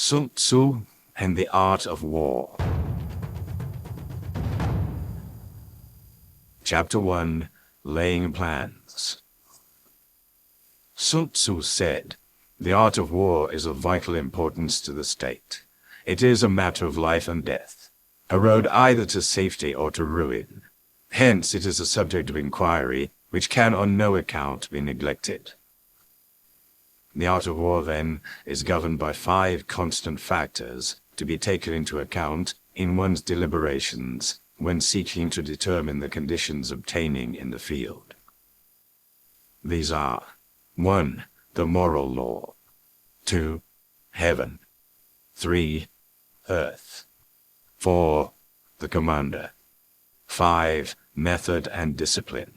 Sun Tzu and the Art of War. Chapter 1. Laying Plans. Sun Tzu said, "The art of war is of vital importance to the state. It is a matter of life and death, a road either to safety or to ruin. Hence it is a subject of inquiry which can on no account be neglected." The art of war, then, is governed by 5 constant factors to be taken into account in one's deliberations when seeking to determine the conditions obtaining in the field. These are: 1. The moral law. 2. Heaven. 3. Earth. 4. The commander. 5. Method and discipline.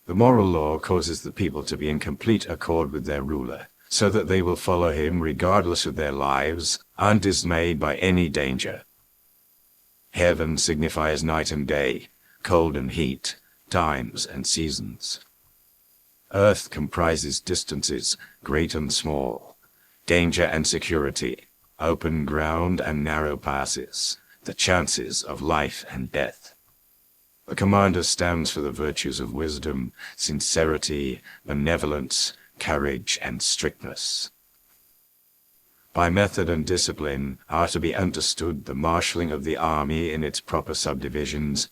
The moral law causes the people to be in complete accord with their ruler, so that they will follow him regardless of their lives, undismayed by any danger. Heaven signifies night and day, cold and heat, times and seasons. Earth comprises distances, great and small, danger and security, open ground and narrow passes, the chances of life and death. The commander stands for the virtues of wisdom, sincerity, benevolence, courage, and strictness. By method and discipline are to be understood the marshalling of the army in its proper subdivisions,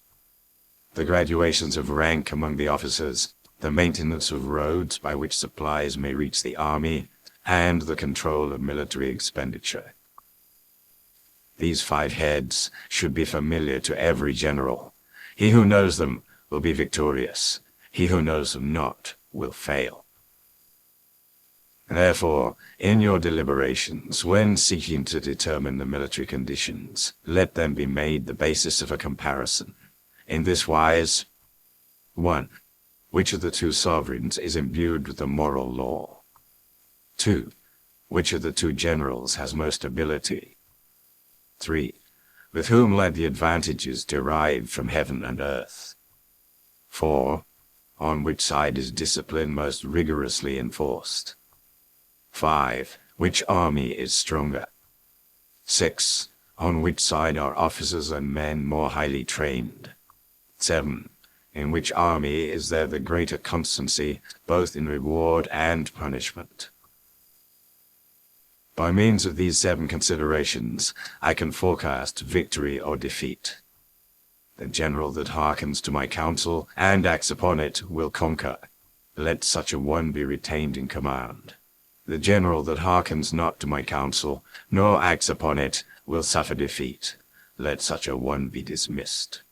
the graduations of rank among the officers, the maintenance of roads by which supplies may reach the army, and the control of military expenditure. These 5 heads should be familiar to every general. He who knows them will be victorious. He who knows them not will fail. Therefore, in your deliberations, when seeking to determine the military conditions, let them be made the basis of a comparison. In this wise: 1. Which of the 2 sovereigns is imbued with the moral law? 2. Which of the 2 generals has most ability? 3. With whom lie the advantages derived from heaven and earth? 4. On which side is discipline most rigorously enforced? 5. Which army is stronger? 6. On which side are officers and men more highly trained? 7. In which army is there the greater constancy, both in reward and punishment? By means of these 7 considerations, I can forecast victory or defeat. The general that hearkens to my counsel and acts upon it will conquer. Let such a one be retained in command. The general that hearkens not to my counsel, nor acts upon it, will suffer defeat. Let such a one be dismissed.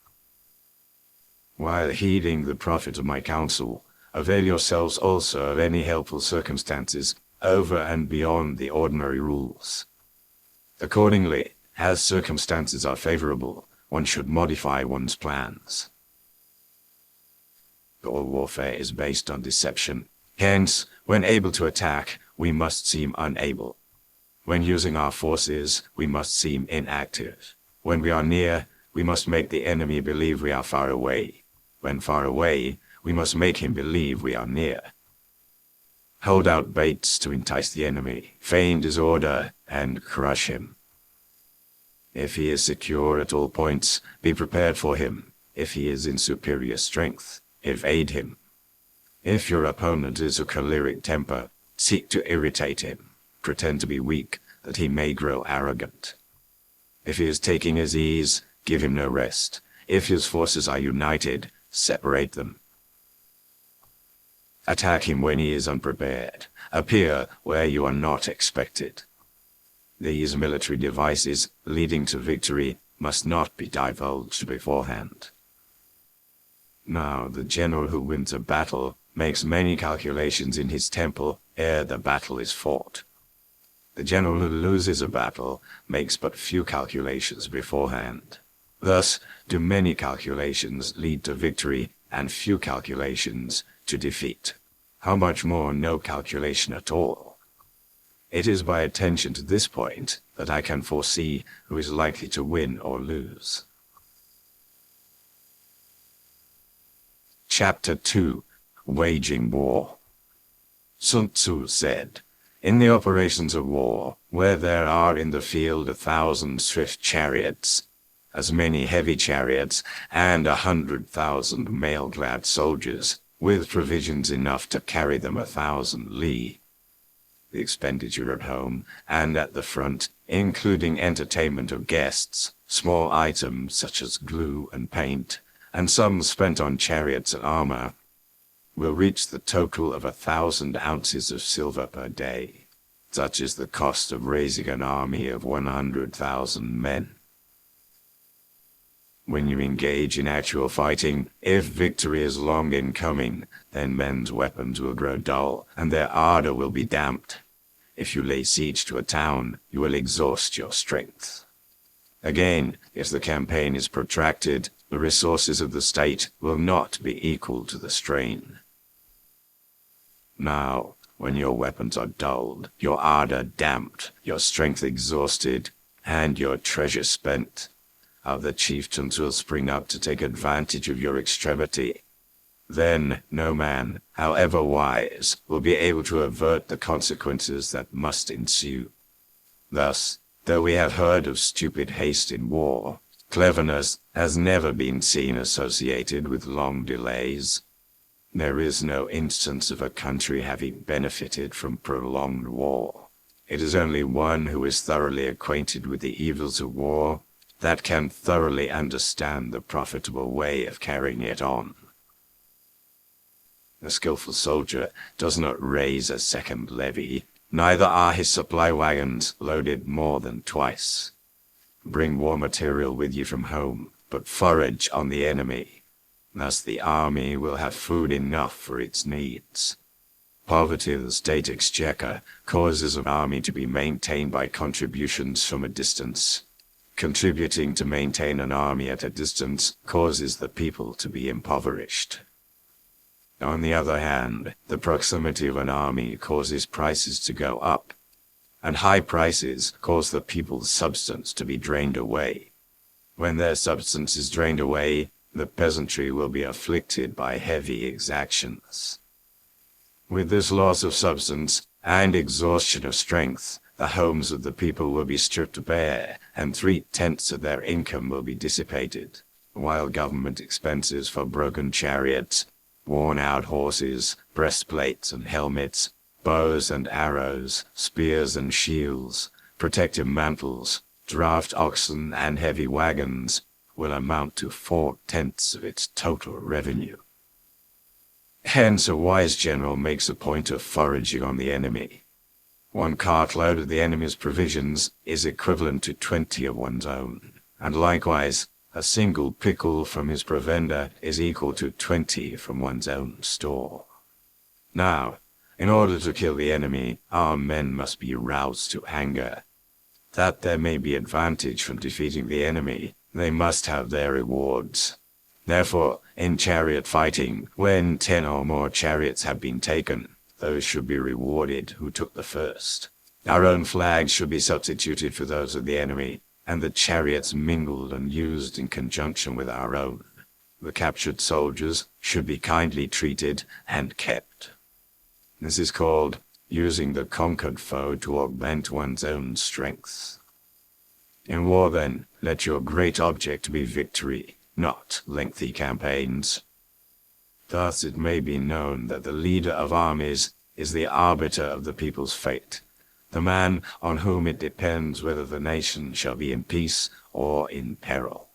While heeding the profit of my counsel, avail yourselves also of any helpful circumstances over and beyond the ordinary rules. Accordingly, as circumstances are favorable, one should modify one's plans. All warfare is based on deception. Hence, when able to attack, we must seem unable. When using our forces, we must seem inactive. When we are near, we must make the enemy believe we are far away. When far away, we must make him believe we are near. Hold out baits to entice the enemy, feign disorder, and crush him. If he is secure at all points, be prepared for him. If he is in superior strength, evade him. If your opponent is of choleric temper, seek to irritate him. Pretend to be weak, that he may grow arrogant. If he is taking his ease, give him no rest. If his forces are united, separate them. Attack him when he is unprepared. Appear where you are not expected. These military devices leading to victory must not be divulged beforehand. Now, the general who wins a battle makes many calculations in his temple ere the battle is fought. The general who loses a battle makes but few calculations beforehand. Thus, do many calculations lead to victory and few calculations to defeat. How much more no calculation at all? It is by attention to this point that I can foresee who is likely to win or lose. Chapter 2. Waging War. Sun Tzu said, In the operations of war, where there are in the field 1,000 swift chariots, as many heavy chariots, and 100,000 mail-clad soldiers, with provisions enough to carry them 1,000 li. The expenditure at home and at the front, including entertainment of guests, small items such as glue and paint, and sums spent on chariots and armor, will reach the total of 1,000 ounces of silver per day. Such is the cost of raising an army of 100,000 men. When you engage in actual fighting, if victory is long in coming, then men's weapons will grow dull, and their ardor will be damped. If you lay siege to a town, you will exhaust your strength. Again, if the campaign is protracted, the resources of the state will not be equal to the strain. Now, when your weapons are dulled, your ardor damped, your strength exhausted, and your treasure spent, other chieftains will spring up to take advantage of your extremity. Then no man, however wise, will be able to avert the consequences that must ensue. Thus, though we have heard of stupid haste in war, cleverness has never been seen associated with long delays. There is no instance of a country having benefited from prolonged war. It is only one who is thoroughly acquainted with the evils of war that can thoroughly understand the profitable way of carrying it on. A skillful soldier does not raise a second levy, neither are his supply wagons loaded more than twice. Bring war material with you from home, but forage on the enemy. Thus the army will have food enough for its needs. Poverty of the state exchequer causes an army to be maintained by contributions from a distance. Contributing to maintain an army at a distance causes the people to be impoverished. On the other hand, the proximity of an army causes prices to go up, and high prices cause the people's substance to be drained away. When their substance is drained away, the peasantry will be afflicted by heavy exactions. With this loss of substance and exhaustion of strength, the homes of the people will be stripped bare, and 3/10 of their income will be dissipated, while government expenses for broken chariots, worn-out horses, breastplates and helmets, bows and arrows, spears and shields, protective mantles, draft oxen and heavy wagons will amount to 4/10 of its total revenue. Hence a wise general makes a point of foraging on the enemy. 1 cartload of the enemy's provisions is equivalent to 20 of one's own, and likewise a single pickle from his provender is equal to 20 from one's own store. Now, in order to kill the enemy, our men must be roused to anger. That there may be advantage from defeating the enemy, they must have their rewards. Therefore, in chariot fighting, when 10 or more chariots have been taken, those should be rewarded who took the first. Our own flags should be substituted for those of the enemy, and the chariots mingled and used in conjunction with our own. The captured soldiers should be kindly treated and kept. This is called using the conquered foe to augment one's own strength. In war, then, let your great object be victory, not lengthy campaigns. Thus it may be known that the leader of armies is the arbiter of the people's fate, the man on whom it depends whether the nation shall be in peace or in peril.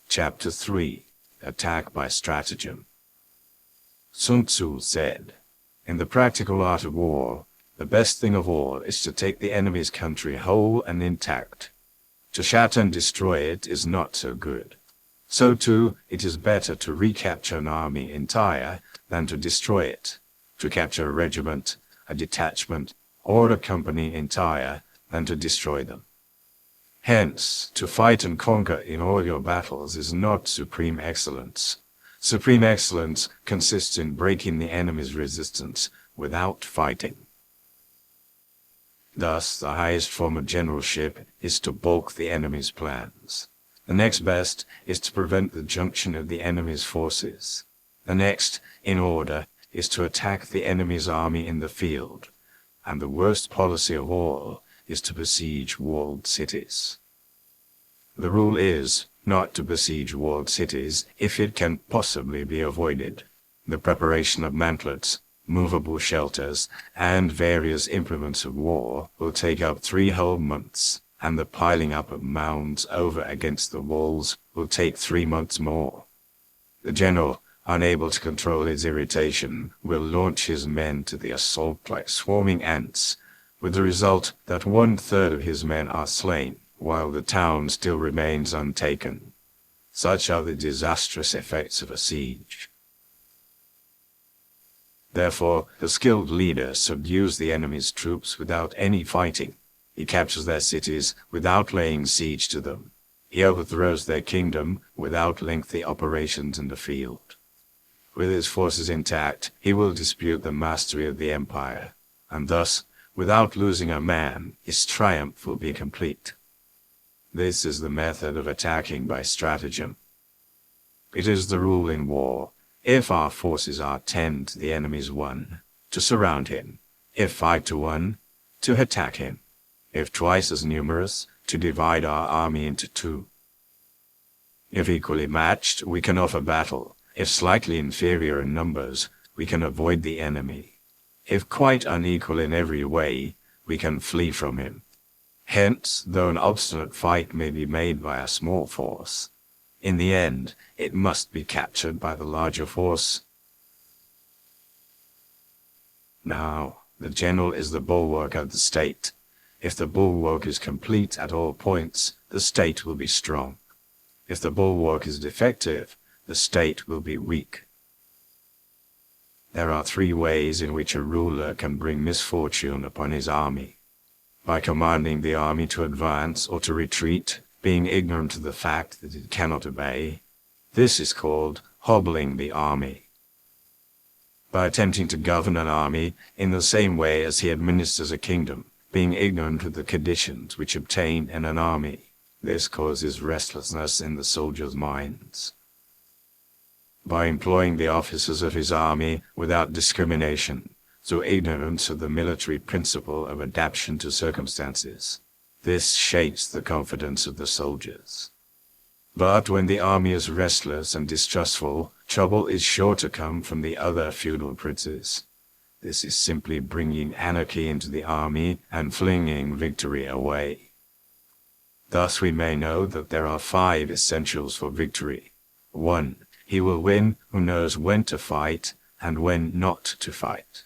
Chapter 3. Attack by Stratagem. Sun Tzu said, "In the practical art of war, the best thing of all is to take the enemy's country whole and intact. To shatter and destroy it is not so good. So too, it is better to recapture an army entire than to destroy it, to capture a regiment, a detachment, or a company entire than to destroy them. Hence, to fight and conquer in all your battles is not supreme excellence. Supreme excellence consists in breaking the enemy's resistance without fighting." Thus, the highest form of generalship is to balk the enemy's plans. The next best is to prevent the junction of the enemy's forces. The next, in order, is to attack the enemy's army in the field, and the worst policy of all is to besiege walled cities. The rule is not to besiege walled cities if it can possibly be avoided. The preparation of mantlets, movable shelters, and various implements of war will take up 3 whole months, and the piling up of mounds over against the walls will take 3 months more. The general, unable to control his irritation, will launch his men to the assault like swarming ants, with the result that 1/3 of his men are slain, while the town still remains untaken. Such are the disastrous effects of a siege. Therefore, the skilled leader subdues the enemy's troops without any fighting. He captures their cities without laying siege to them. He overthrows their kingdom without lengthy operations in the field. With his forces intact, he will dispute the mastery of the empire, and thus, without losing a man, his triumph will be complete. This is the method of attacking by stratagem. It is the rule in war, if our forces are 10 to the enemy's 1, to surround him; if 5 to 1, to attack him; if twice as numerous, to divide our army into 2. If equally matched, we can offer battle; if slightly inferior in numbers, we can avoid the enemy; if quite unequal in every way, we can flee from him. Hence, though an obstinate fight may be made by a small force, in the end it must be captured by the larger force. Now, the general is the bulwark of the state. If the bulwark is complete at all points, the state will be strong. If the bulwark is defective, the state will be weak. There are 3 ways in which a ruler can bring misfortune upon his army: by commanding the army to advance or to retreat, being ignorant of the fact that it cannot obey. This is called hobbling the army. By attempting to govern an army in the same way as he administers a kingdom, being ignorant of the conditions which obtain in an army. This causes restlessness in the soldiers' minds. By employing the officers of his army without discrimination, through ignorance of the military principle of adaptation to circumstances. This shakes the confidence of the soldiers. But when the army is restless and distrustful, trouble is sure to come from the other feudal princes. This is simply bringing anarchy into the army and flinging victory away. Thus we may know that there are 5 essentials for victory. 1. He will win who knows when to fight and when not to fight.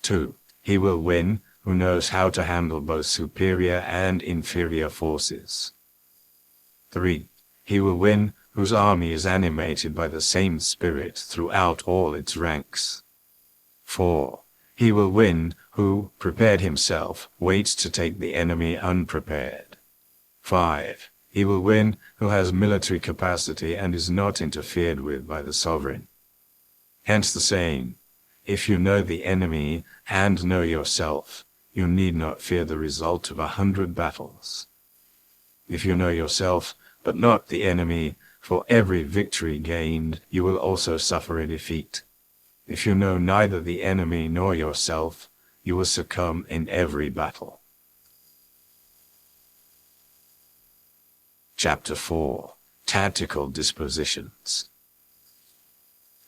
2. He will win who knows how to handle both superior and inferior forces. 3. He will win whose army is animated by the same spirit throughout all its ranks. 4. He will win who, prepared himself, waits to take the enemy unprepared. 5. He will win who has military capacity and is not interfered with by the sovereign. Hence the saying, if you know the enemy and know yourself, you need not fear the result of 100 battles. If you know yourself, but not the enemy, for every victory gained, you will also suffer a defeat. If you know neither the enemy nor yourself, you will succumb in every battle. Chapter 4. Tactical Dispositions.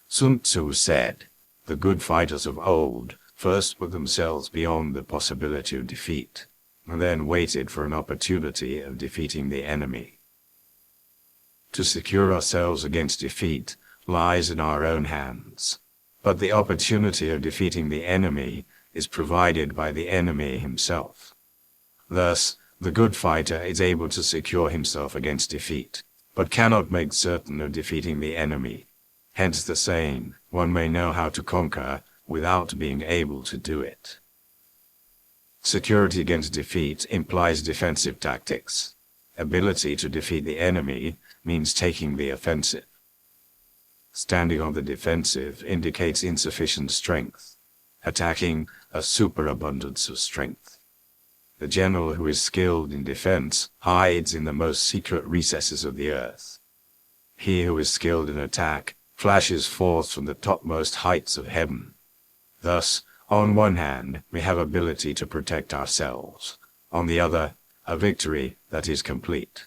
Sun Tzu said, the good fighters of old first put themselves beyond the possibility of defeat, and then waited for an opportunity of defeating the enemy. To secure ourselves against defeat lies in our own hands, but the opportunity of defeating the enemy is provided by the enemy himself. Thus, the good fighter is able to secure himself against defeat, but cannot make certain of defeating the enemy. Hence the saying, one may know how to conquer without being able to do it. Security against defeat implies defensive tactics. Ability to defeat the enemy means taking the offensive. Standing on the defensive indicates insufficient strength. Attacking, a superabundance of strength. The general who is skilled in defense hides in the most secret recesses of the earth. He who is skilled in attack flashes forth from the topmost heights of heaven. Thus, on one hand, we have ability to protect ourselves. On the other, a victory that is complete.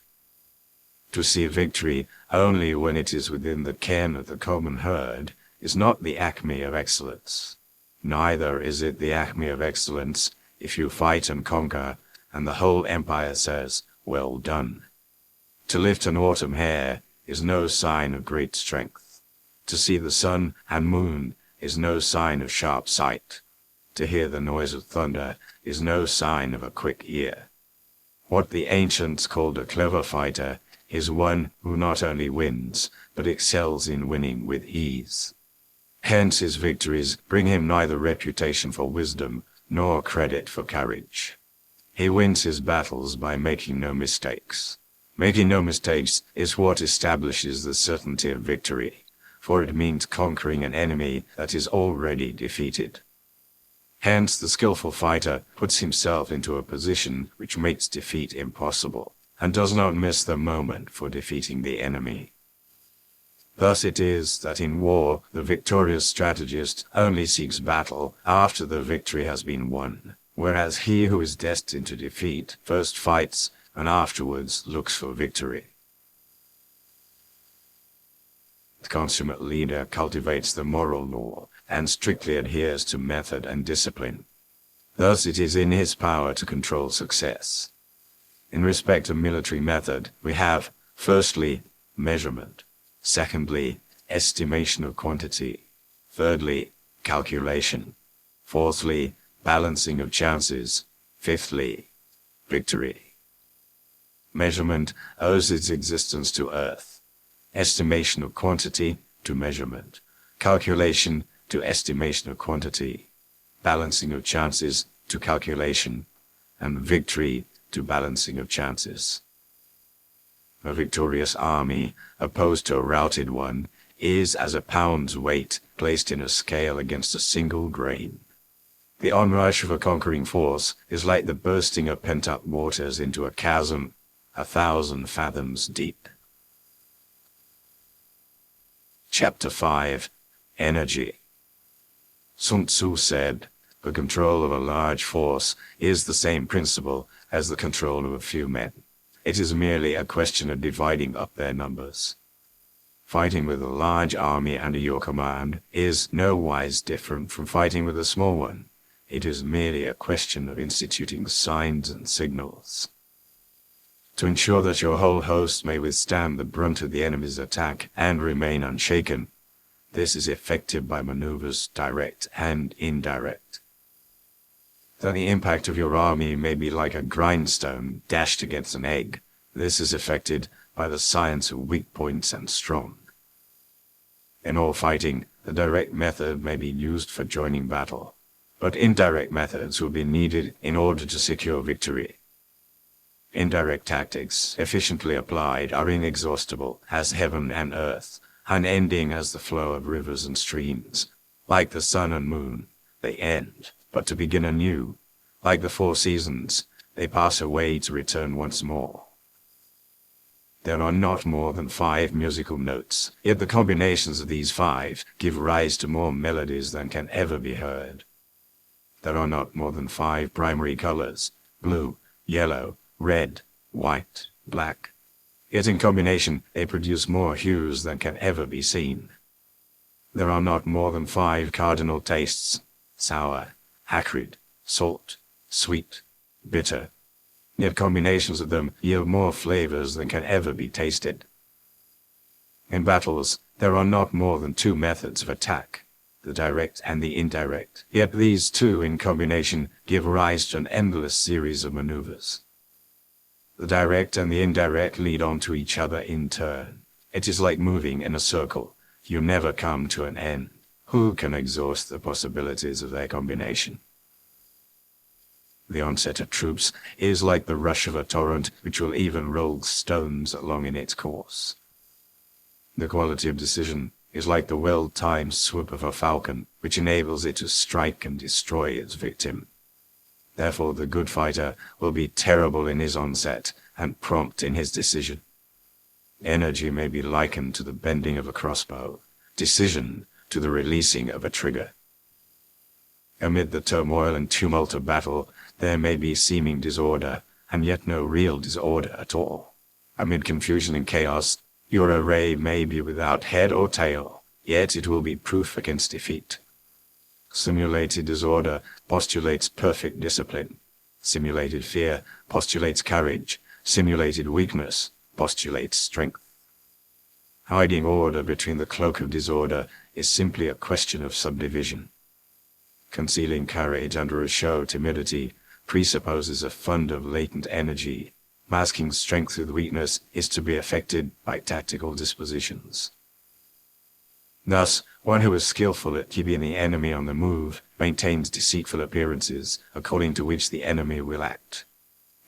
To see victory only when it is within the ken of the common herd is not the acme of excellence. Neither is it the acme of excellence if you fight and conquer, and the whole empire says, "Well done." To lift an autumn hair is no sign of great strength. To see the sun and moon is no sign of sharp sight. To hear the noise of thunder is no sign of a quick ear. What the ancients called a clever fighter is one who not only wins, but excels in winning with ease. Hence his victories bring him neither reputation for wisdom nor credit for courage. He wins his battles by making no mistakes. Making no mistakes is what establishes the certainty of victory, for it means conquering an enemy that is already defeated. Hence the skillful fighter puts himself into a position which makes defeat impossible, and does not miss the moment for defeating the enemy. Thus it is that in war the victorious strategist only seeks battle after the victory has been won, whereas he who is destined to defeat first fights and afterwards looks for victory. The consummate leader cultivates the moral law and strictly adheres to method and discipline. Thus it is in his power to control success. In respect of military method, we have, firstly, measurement. Secondly, estimation of quantity. Thirdly, calculation. Fourthly, balancing of chances. Fifthly, victory. Measurement owes its existence to earth. Estimation of quantity to measurement. Calculation to estimation of quantity. Balancing of chances to calculation. And victory to balancing of chances. A victorious army, opposed to a routed one, is as a pound's weight placed in a scale against a single grain. The onrush of a conquering force is like the bursting of pent-up waters into a chasm 1,000 fathoms deep. Chapter 5. Energy. Sun Tzu said, "The control of a large force is the same principle as the control of a few men. It is merely a question of dividing up their numbers." Fighting with a large army under your command is no wise different from fighting with a small one. It is merely a question of instituting signs and signals. To ensure that your whole host may withstand the brunt of the enemy's attack and remain unshaken, this is effected by maneuvers direct and indirect. That the impact of your army may be like a grindstone dashed against an egg, this is effected by the science of weak points and strong. In all fighting, the direct method may be used for joining battle, but indirect methods will be needed in order to secure victory. Indirect tactics, efficiently applied, are inexhaustible as heaven and earth, unending as the flow of rivers and streams. Like the sun and moon, they end, but to begin anew. Like the 4 seasons, they pass away to return once more. There are not more than 5 musical notes, yet the combinations of these 5 give rise to more melodies than can ever be heard. There are not more than 5 primary colors, blue, yellow, red, white, black. Yet in combination they produce more hues than can ever be seen. There are not more than 5 cardinal tastes, sour, acrid, salt, sweet, bitter. Yet combinations of them yield more flavors than can ever be tasted. In battles, there are not more than 2 methods of attack, the direct and the indirect. Yet these 2 in combination give rise to an endless series of maneuvers. The direct and the indirect lead on to each other in turn. It is like moving in a circle. You never come to an end. Who can exhaust the possibilities of their combination? The onset of troops is like the rush of a torrent which will even roll stones along in its course. The quality of decision is like the well-timed swoop of a falcon, which enables it to strike and destroy its victim. Therefore the good fighter will be terrible in his onset and prompt in his decision. Energy may be likened to the bending of a crossbow. decision to the releasing of a trigger. Amid the turmoil and tumult of battle, there may be seeming disorder, and yet no real disorder at all. Amid confusion and chaos, your array may be without head or tail, yet it will be proof against defeat. Simulated disorder postulates perfect discipline. Simulated fear postulates courage. Simulated weakness postulates strength. Hiding order between the cloak of disorder is simply a question of subdivision. Concealing courage under a show of timidity presupposes a fund of latent energy. Masking strength with weakness is to be affected by tactical dispositions. Thus, one who is skillful at keeping the enemy on the move maintains deceitful appearances according to which the enemy will act.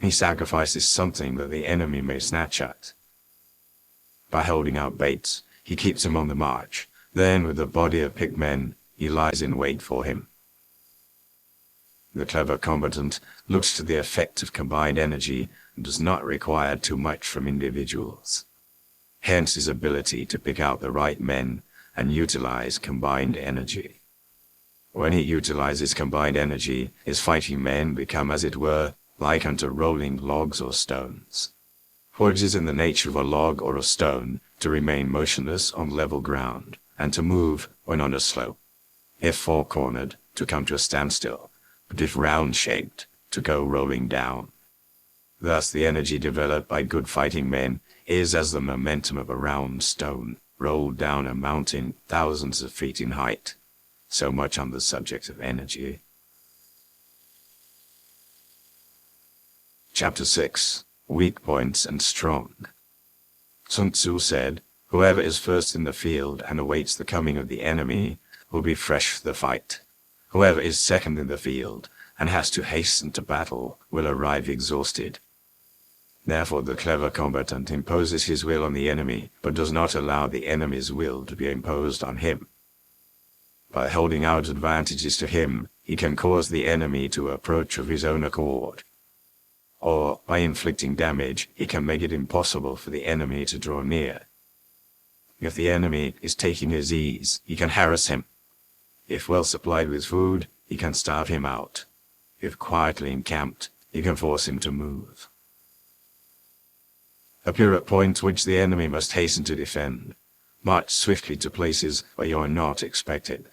He sacrifices something that the enemy may snatch at. By holding out baits, he keeps him on the march. Then, with a body of picked men, he lies in wait for him. The clever combatant looks to the effect of combined energy and does not require too much from individuals. Hence his ability to pick out the right men and utilize combined energy. When he utilizes combined energy, his fighting men become, as it were, like unto rolling logs or stones. For it is in the nature of a log or a stone to remain motionless on level ground, and to move when on a slope. If four-cornered, to come to a standstill, but if round-shaped, to go rolling down. Thus the energy developed by good fighting men is as the momentum of a round stone, rolled down a mountain thousands of feet in height. So much on the subject of energy. Chapter 6. Weak Points and Strong. Sun Tzu said, "Whoever is first in the field and awaits the coming of the enemy will be fresh for the fight. Whoever is second in the field and has to hasten to battle will arrive exhausted." Therefore the clever combatant imposes his will on the enemy, but does not allow the enemy's will to be imposed on him. By holding out advantages to him, he can cause the enemy to approach of his own accord. Or, by inflicting damage, he can make it impossible for the enemy to draw near. If the enemy is taking his ease, he can harass him. If well supplied with food, he can starve him out. If quietly encamped, he can force him to move. Appear at points which the enemy must hasten to defend. March swiftly to places where you are not expected.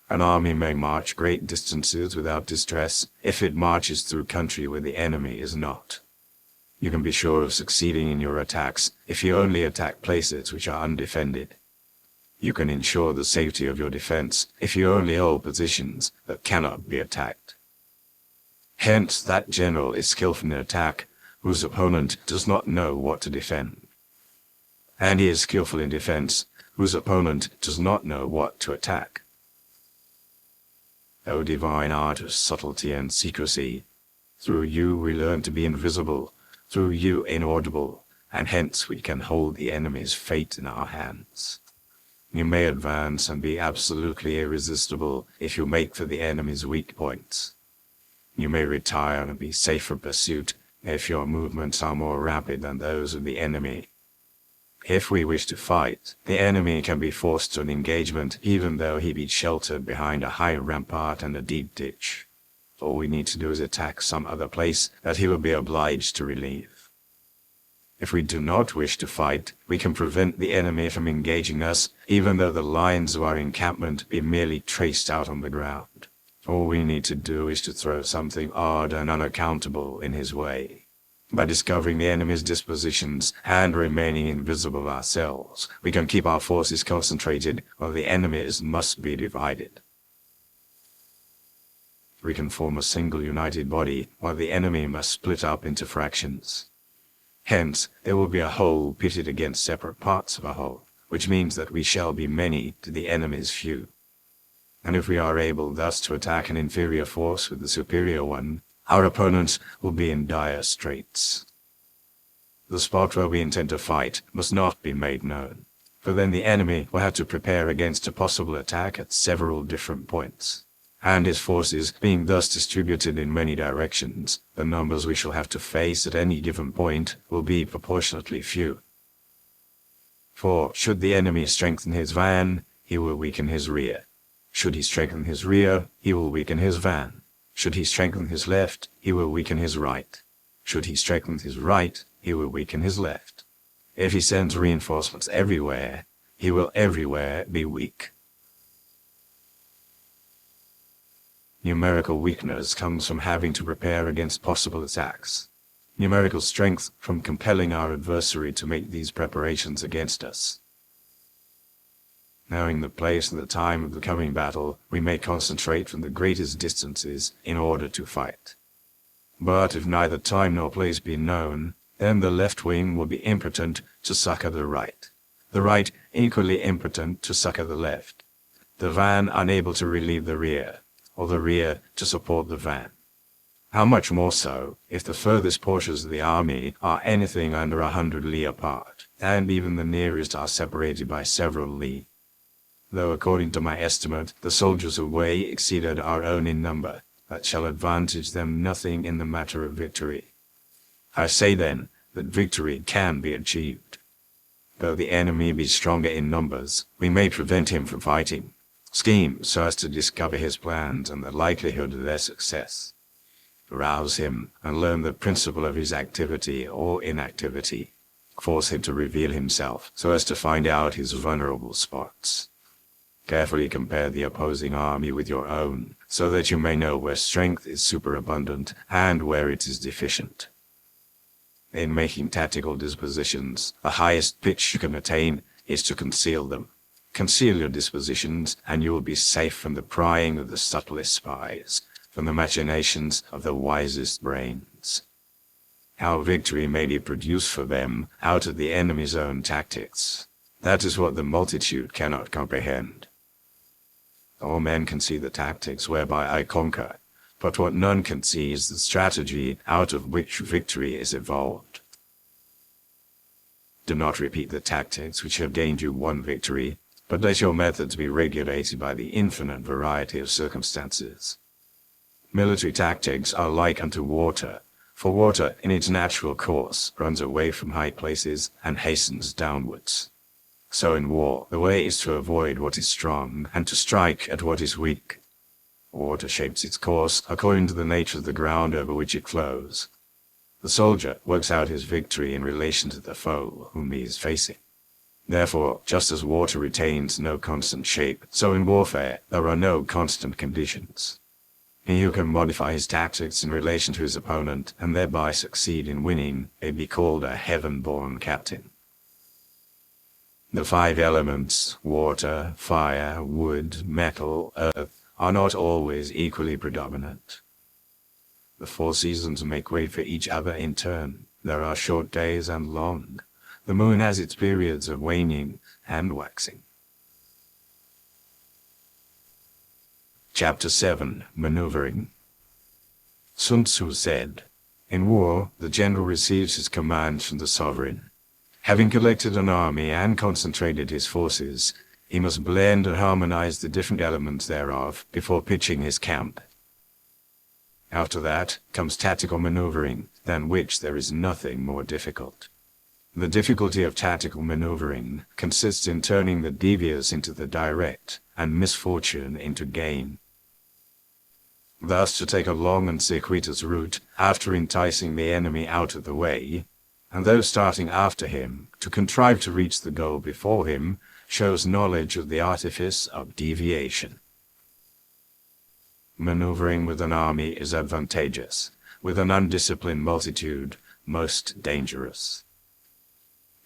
An army may march great distances without distress if it marches through country where the enemy is not. You can be sure of succeeding in your attacks if you only attack places which are undefended. You can ensure the safety of your defense if you only hold positions that cannot be attacked. Hence, that general is skillful in attack whose opponent does not know what to defend. And he is skillful in defense whose opponent does not know what to attack. O divine art of subtlety and secrecy, through you we learn to be invisible, through you inaudible, and hence we can hold the enemy's fate in our hands. You may advance and be absolutely irresistible if you make for the enemy's weak points. You may retire and be safe from pursuit if your movements are more rapid than those of the enemy. If we wish to fight, the enemy can be forced to an engagement even though he be sheltered behind a high rampart and a deep ditch. All we need to do is attack some other place that he will be obliged to relieve. If we do not wish to fight, we can prevent the enemy from engaging us even though the lines of our encampment be merely traced out on the ground. All we need to do is to throw something odd and unaccountable in his way. By discovering the enemy's dispositions and remaining invisible ourselves, we can keep our forces concentrated while the enemy's must be divided. We can form a single united body while the enemy must split up into fractions. Hence, there will be a whole pitted against separate parts of a whole, which means that we shall be many to the enemy's few. And if we are able thus to attack an inferior force with the superior one, our opponents will be in dire straits. The spot where we intend to fight must not be made known, for then the enemy will have to prepare against a possible attack at several different points. And his forces being thus distributed in many directions, the numbers we shall have to face at any given point will be proportionately few. For should the enemy strengthen his van, he will weaken his rear. Should he strengthen his rear, he will weaken his van. Should he strengthen his left, he will weaken his right. Should he strengthen his right, he will weaken his left. If he sends reinforcements everywhere, he will everywhere be weak. Numerical weakness comes from having to prepare against possible attacks. Numerical strength from compelling our adversary to make these preparations against us. Knowing the place and the time of the coming battle, we may concentrate from the greatest distances in order to fight. But if neither time nor place be known, then the left wing will be impotent to succor the right equally impotent to succor the left, the van unable to relieve the rear, or the rear to support the van. How much more so if the furthest portions of the army are anything under 100 li apart, and even the nearest are separated by several li. Though according to my estimate, the soldiers away exceeded our own in number, that shall advantage them nothing in the matter of victory. I say then, that victory can be achieved. Though the enemy be stronger in numbers, we may prevent him from fighting, scheme so as to discover his plans and the likelihood of their success. Arouse him and learn the principle of his activity or inactivity. Force him to reveal himself so as to find out his vulnerable spots. Carefully compare the opposing army with your own, so that you may know where strength is superabundant and where it is deficient. In making tactical dispositions, the highest pitch you can attain is to conceal them. Conceal your dispositions, and you will be safe from the prying of the subtlest spies, from the machinations of the wisest brains. How victory may be produced for them out of the enemy's own tactics, that is what the multitude cannot comprehend. All men can see the tactics whereby I conquer, but what none can see is the strategy out of which victory is evolved. Do not repeat the tactics which have gained you one victory, but let your methods be regulated by the infinite variety of circumstances. Military tactics are like unto water, for water in its natural course runs away from high places and hastens downwards. So in war, the way is to avoid what is strong and to strike at what is weak. Water shapes its course according to the nature of the ground over which it flows. The soldier works out his victory in relation to the foe whom he is facing. Therefore, just as water retains no constant shape, so in warfare there are no constant conditions. He who can modify his tactics in relation to his opponent and thereby succeed in winning may be called a heaven-born captain. The 5 elements, water, fire, wood, metal, earth, are not always equally predominant. The 4 seasons make way for each other in turn. There are short days and long. The moon has its periods of waning and waxing. Chapter 7. Maneuvering. Sun Tzu said, "In war, the general receives his commands from the sovereign. Having collected an army and concentrated his forces, he must blend and harmonize the different elements thereof before pitching his camp. After that comes tactical maneuvering, than which there is nothing more difficult. The difficulty of tactical maneuvering consists in turning the devious into the direct, and misfortune into gain. Thus to take a long and circuitous route after enticing the enemy out of the way, and those starting after him to contrive to reach the goal before him, shows knowledge of the artifice of deviation. Maneuvering with an army is advantageous, with an undisciplined multitude most dangerous.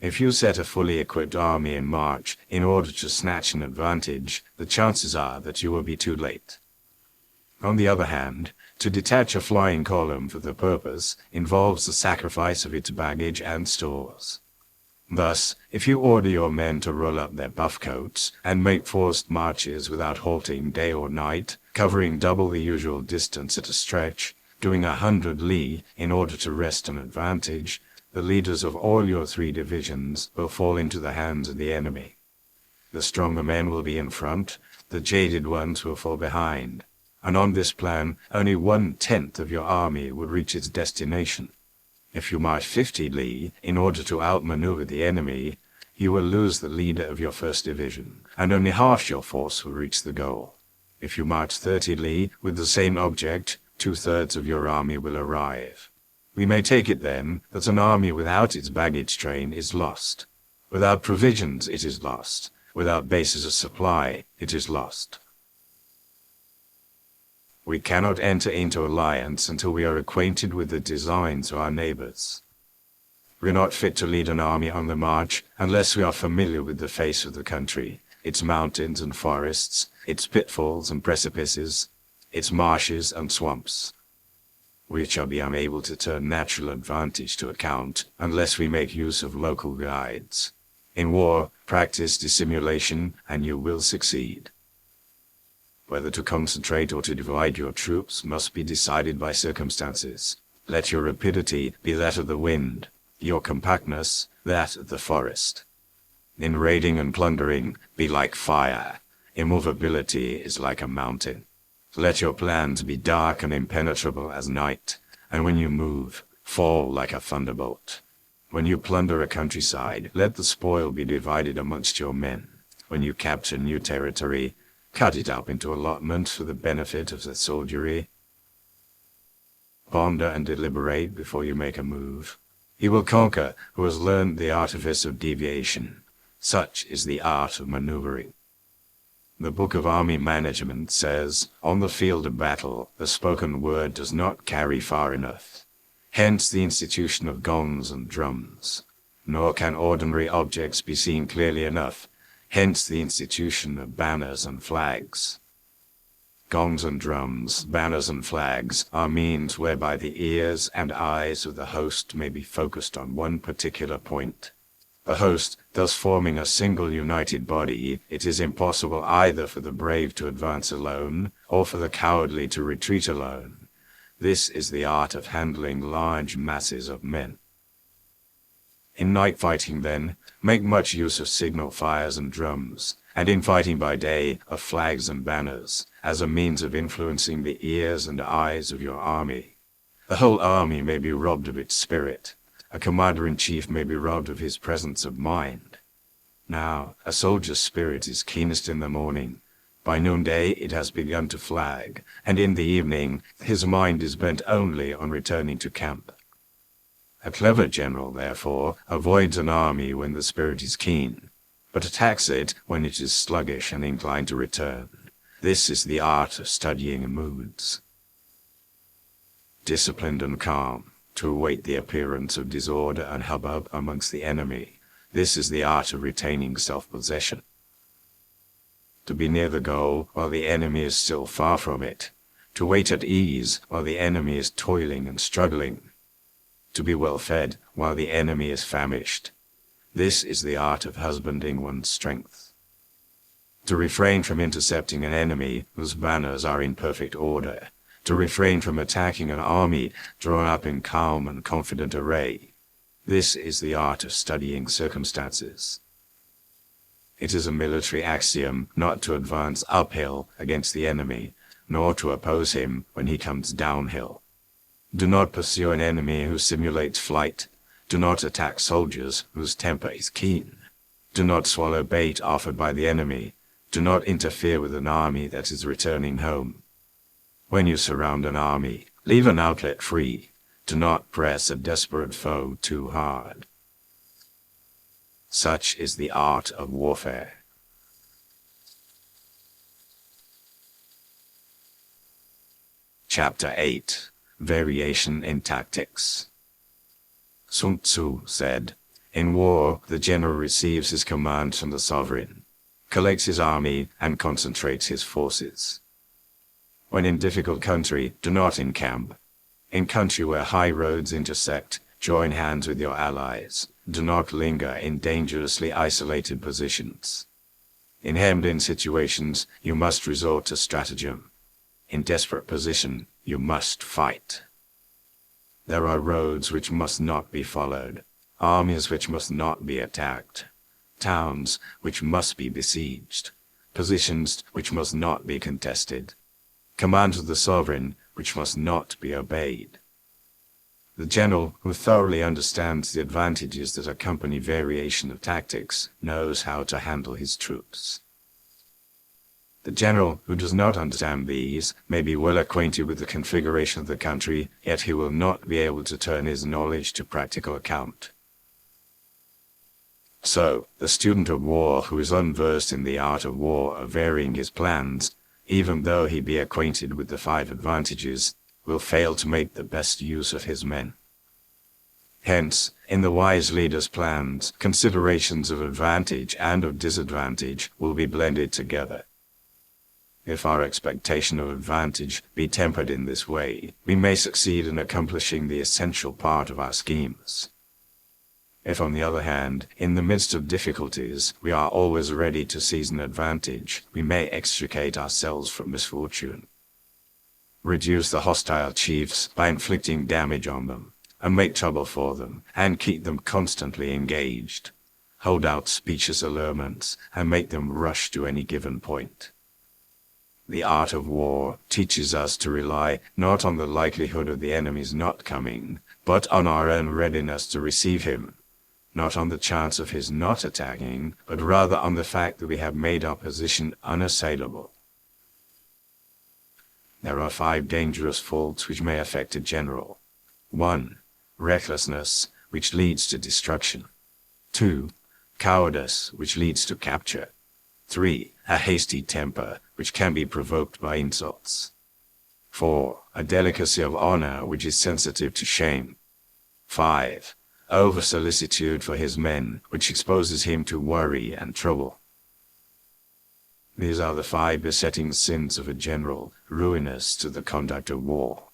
If you set a fully equipped army in march in order to snatch an advantage, the chances are that you will be too late. On the other hand, to detach a flying column for the purpose involves the sacrifice of its baggage and stores. Thus, if you order your men to roll up their buff coats and make forced marches without halting day or night, covering double the usual distance at a stretch, doing 100 li in order to wrest an advantage, the leaders of all your 3 divisions will fall into the hands of the enemy. The stronger men will be in front, the jaded ones will fall behind, and on this plan only 1/10 of your army will reach its destination. If you march 50 li in order to outmaneuver the enemy, You will lose the leader of your first division, and only half your force will reach the goal. If you march 30 li with the same object, 2/3 of your army will arrive. We may take it then that an army without its baggage train is lost. Without provisions it is lost. Without bases of supply it is lost. We cannot enter into alliance until we are acquainted with the designs of our neighbors. We are not fit to lead an army on the march unless we are familiar with the face of the country, its mountains and forests, its pitfalls and precipices, its marshes and swamps. We shall be unable to turn natural advantage to account unless we make use of local guides. In war, practice dissimulation and you will succeed. Whether to concentrate or to divide your troops must be decided by circumstances. Let your rapidity be that of the wind, your compactness that of the forest. In raiding and plundering, be like fire. Immovability is like a mountain. Let your plans be dark and impenetrable as night, and when you move, fall like a thunderbolt. When you plunder a countryside, let the spoil be divided amongst your men. When you capture new territory, cut it up into allotments for the benefit of the soldiery. Ponder and deliberate before you make a move. He will conquer who has learned the artifice of deviation. Such is the art of maneuvering. The Book of Army Management says, on the field of battle, the spoken word does not carry far enough. Hence the institution of gongs and drums. Nor can ordinary objects be seen clearly enough. Hence the institution of banners and flags. Gongs and drums, banners and flags are means whereby the ears and eyes of the host may be focused on one particular point. The host thus forming a single united body, it is impossible either for the brave to advance alone, or for the cowardly to retreat alone. This is the art of handling large masses of men. In night fighting, then, make much use of signal fires and drums, and in fighting by day of flags and banners, as a means of influencing the ears and eyes of your army. The whole army may be robbed of its spirit. A commander-in-chief may be robbed of his presence of mind. Now, a soldier's spirit is keenest in the morning. By noonday it has begun to flag, and in the evening his mind is bent only on returning to camp. A clever general, therefore, avoids an army when the spirit is keen, but attacks it when it is sluggish and inclined to return. This is the art of studying moods. Disciplined and calm, to await the appearance of disorder and hubbub amongst the enemy. This is the art of retaining self-possession. To be near the goal while the enemy is still far from it. To wait at ease while the enemy is toiling and struggling. To be well fed while the enemy is famished. This is the art of husbanding one's strength. To refrain from intercepting an enemy whose banners are in perfect order. To refrain from attacking an army drawn up in calm and confident array. This is the art of studying circumstances. It is a military axiom not to advance uphill against the enemy, nor to oppose him when he comes downhill. Do not pursue an enemy who simulates flight. Do not attack soldiers whose temper is keen. Do not swallow bait offered by the enemy. Do not interfere with an army that is returning home. When you surround an army, leave an outlet free. Do not press a desperate foe too hard. Such is the art of warfare. Chapter 8. Variation in Tactics. Sun Tzu said, in war, the general receives his commands from the sovereign, collects his army, and concentrates his forces. When in difficult country, do not encamp. In country where high roads intersect, join hands with your allies. Do not linger in dangerously isolated positions. In hemmed-in situations, you must resort to stratagem. In desperate position, you must fight. There are roads which must not be followed, armies which must not be attacked, towns which must be besieged, positions which must not be contested, commands of the sovereign which must not be obeyed. The general, who thoroughly understands the advantages that accompany variation of tactics, knows how to handle his troops. The general, who does not understand these, may be well acquainted with the configuration of the country, yet he will not be able to turn his knowledge to practical account. So, the student of war who is unversed in the art of war of varying his plans, even though he be acquainted with the 5 advantages, will fail to make the best use of his men. Hence, in the wise leader's plans, considerations of advantage and of disadvantage will be blended together. If our expectation of advantage be tempered in this way, we may succeed in accomplishing the essential part of our schemes. If, on the other hand, in the midst of difficulties, we are always ready to seize an advantage, we may extricate ourselves from misfortune. Reduce the hostile chiefs by inflicting damage on them, and make trouble for them, and keep them constantly engaged. Hold out specious allurements, and make them rush to any given point. The art of war teaches us to rely not on the likelihood of the enemy's not coming, but on our own readiness to receive him. Not on the chance of his not attacking, but rather on the fact that we have made our position unassailable. There are 5 dangerous faults which may affect a general. 1. Recklessness, which leads to destruction. 2. Cowardice, which leads to capture. 3. A hasty temper, which can be provoked by insults. 4. A delicacy of honor, which is sensitive to shame. 5. Over-solicitude for his men, which exposes him to worry and trouble. These are the 5 besetting sins of a general, ruinous to the conduct of war.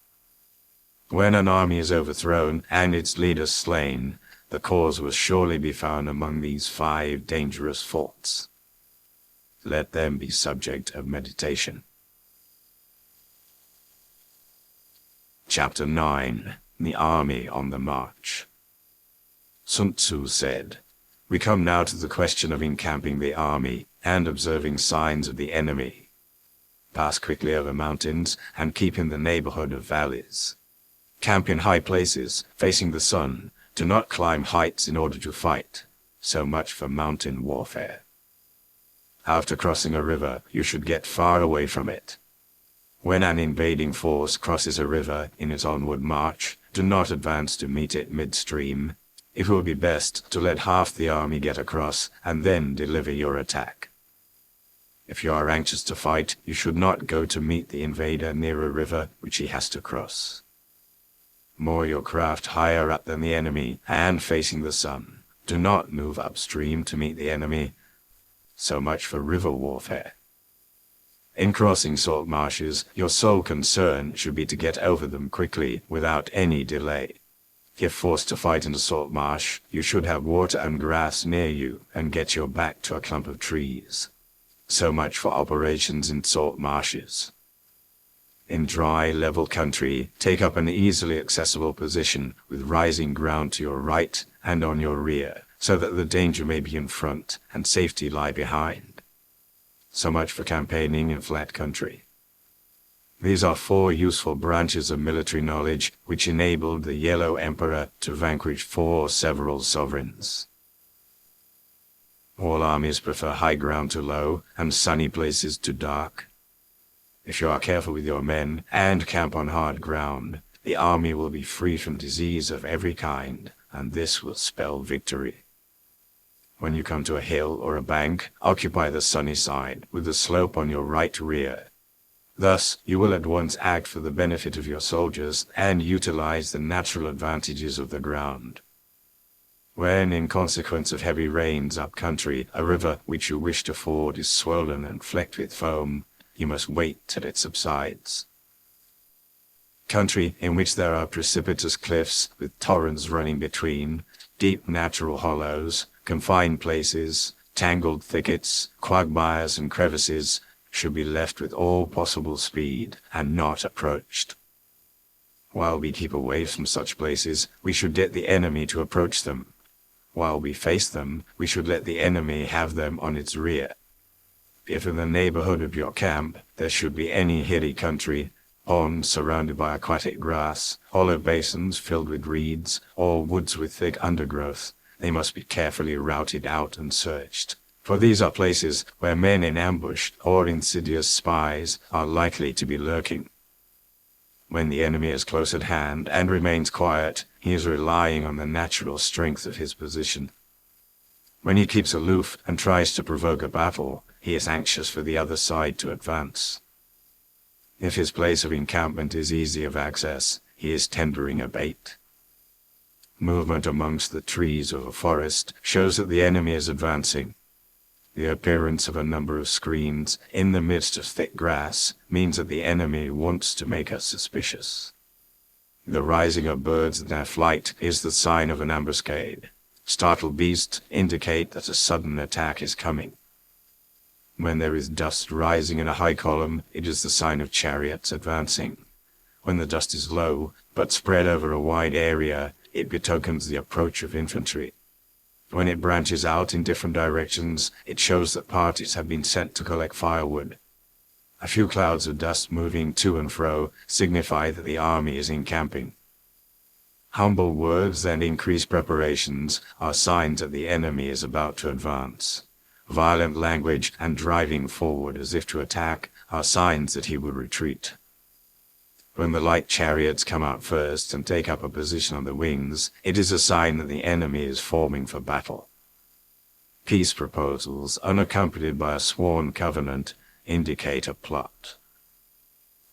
When an army is overthrown and its leader slain, the cause will surely be found among these 5 dangerous faults. Let them be subject of meditation. Chapter 9. The Army on the March. Sun Tzu said, "We come now to the question of encamping the army and observing signs of the enemy. Pass quickly over mountains and keep in the neighborhood of valleys. Camp in high places, facing the sun. Do not climb heights in order to fight. So much for mountain warfare. After crossing a river, you should get far away from it. When an invading force crosses a river in its onward march, do not advance to meet it midstream. It will be best to let half the army get across and then deliver your attack. If you are anxious to fight, you should not go to meet the invader near a river which he has to cross. Moor your craft higher up than the enemy and facing the sun. Do not move upstream to meet the enemy. So much for river warfare. In crossing salt marshes, your sole concern should be to get over them quickly without any delay. If forced to fight in a salt marsh, you should have water and grass near you and get your back to a clump of trees. So much for operations in salt marshes. In dry, level country, take up an easily accessible position with rising ground to your right and on your rear, so that the danger may be in front and safety lie behind. So much for campaigning in flat country. These are 4 useful branches of military knowledge which enabled the Yellow Emperor to vanquish 4 several sovereigns. All armies prefer high ground to low, and sunny places to dark. If you are careful with your men and camp on hard ground, the army will be free from disease of every kind, and this will spell victory. When you come to a hill or a bank, occupy the sunny side, with the slope on your right rear. Thus, you will at once act for the benefit of your soldiers and utilize the natural advantages of the ground. When, in consequence of heavy rains up country, a river which you wish to ford is swollen and flecked with foam, you must wait till it subsides. Country in which there are precipitous cliffs with torrents running between, deep natural hollows, confined places, tangled thickets, quagmires and crevices, should be left with all possible speed and not approached. While we keep away from such places, we should get the enemy to approach them. While we face them, we should let the enemy have them on its rear. If in the neighborhood of your camp there should be any hilly country, Ponds surrounded by aquatic grass, hollow basins filled with reeds, or woods with thick undergrowth. They must be carefully routed out and searched, for these are places where men in ambush or insidious spies are likely to be lurking. When the enemy is close at hand and remains quiet, he is relying on the natural strength of his position. When he keeps aloof and tries to provoke a battle, he is anxious for the other side to advance. If his place of encampment is easy of access, he is tendering a bait. Movement amongst the trees of a forest shows that the enemy is advancing. The appearance of a number of screens in the midst of thick grass means that the enemy wants to make us suspicious. The rising of birds in their flight is the sign of an ambuscade. Startled beasts indicate that a sudden attack is coming. When there is dust rising in a high column, it is the sign of chariots advancing. When the dust is low, but spread over a wide area, it betokens the approach of infantry. When it branches out in different directions, it shows that parties have been sent to collect firewood. A few clouds of dust moving to and fro signify that the army is encamping. Humble words and increased preparations are signs that the enemy is about to advance. Violent language and driving forward as if to attack are signs that he will retreat. When the light chariots come out first and take up a position on the wings, it is a sign that the enemy is forming for battle. Peace proposals, unaccompanied by a sworn covenant, indicate a plot.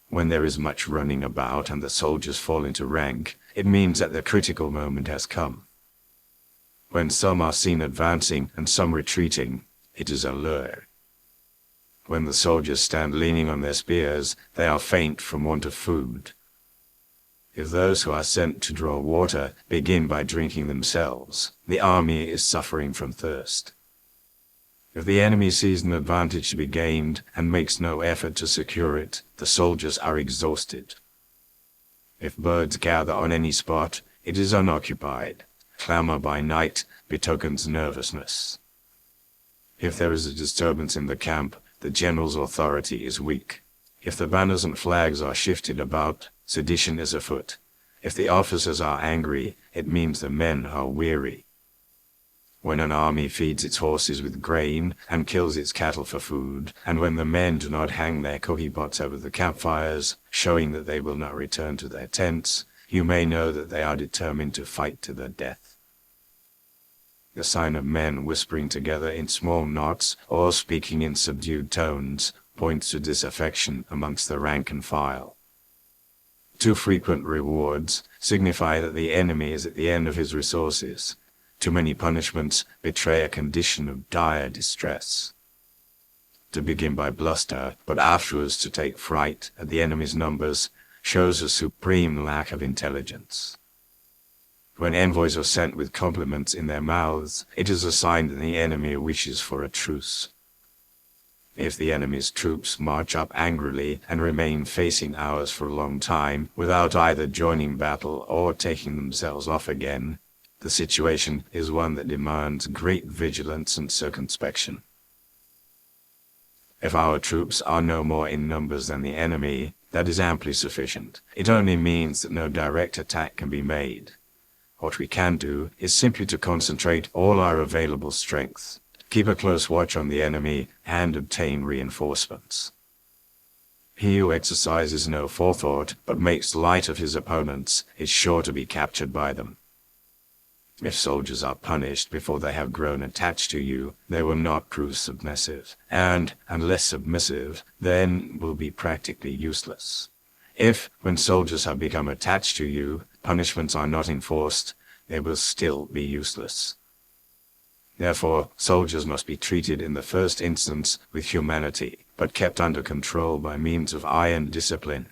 When there is much running about and the soldiers fall into rank, it means that the critical moment has come. When some are seen advancing and some retreating, it is a lure. When the soldiers stand leaning on their spears, they are faint from want of food. If those who are sent to draw water begin by drinking themselves, the army is suffering from thirst. If the enemy sees an advantage to be gained and makes no effort to secure it, the soldiers are exhausted. If birds gather on any spot, it is unoccupied. Clamor by night betokens nervousness. If there is a disturbance in the camp, the general's authority is weak. If the banners and flags are shifted about, sedition is afoot. If the officers are angry, it means the men are weary. When an army feeds its horses with grain and kills its cattle for food, and when the men do not hang their cookie pots over the campfires, showing that they will not return to their tents, you may know that they are determined to fight to the death. The sign of men whispering together in small knots or speaking in subdued tones points to disaffection amongst the rank and file. Too frequent rewards signify that the enemy is at the end of his resources. Too many punishments betray a condition of dire distress. To begin by bluster, but afterwards to take fright at the enemy's numbers, shows a supreme lack of intelligence. When envoys are sent with compliments in their mouths, it is a sign that the enemy wishes for a truce. If the enemy's troops march up angrily and remain facing ours for a long time without either joining battle or taking themselves off again, the situation is one that demands great vigilance and circumspection. If our troops are no more in numbers than the enemy, that is amply sufficient. It only means that no direct attack can be made. What we can do is simply to concentrate all our available strength, keep a close watch on the enemy, and obtain reinforcements. He who exercises no forethought but makes light of his opponents is sure to be captured by them. If soldiers are punished before they have grown attached to you, they will not prove submissive, and, unless submissive, then will be practically useless. If, when soldiers have become attached to you, punishments are not enforced, they will still be useless. Therefore, soldiers must be treated in the first instance with humanity, but kept under control by means of iron discipline.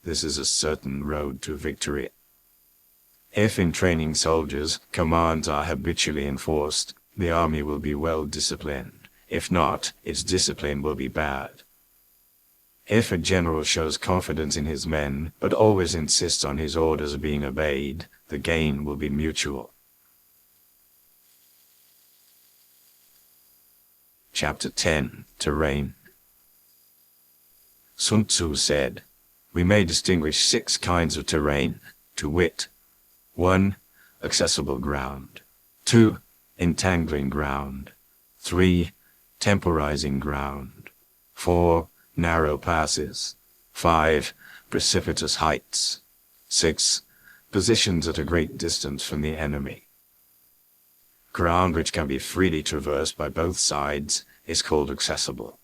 This is a certain road to victory. If in training soldiers, commands are habitually enforced, the army will be well disciplined. If not, its discipline will be bad. If a general shows confidence in his men, but always insists on his orders being obeyed, the gain will be mutual. Chapter 10. Terrain. Sun Tzu said, We may distinguish 6 kinds of terrain, to wit: 1. Accessible ground. 2. Entangling ground. 3. Temporizing ground. 4. Narrow passes. 5. Precipitous heights. 6. Positions at a great distance from the enemy. Ground which can be freely traversed by both sides is called accessible.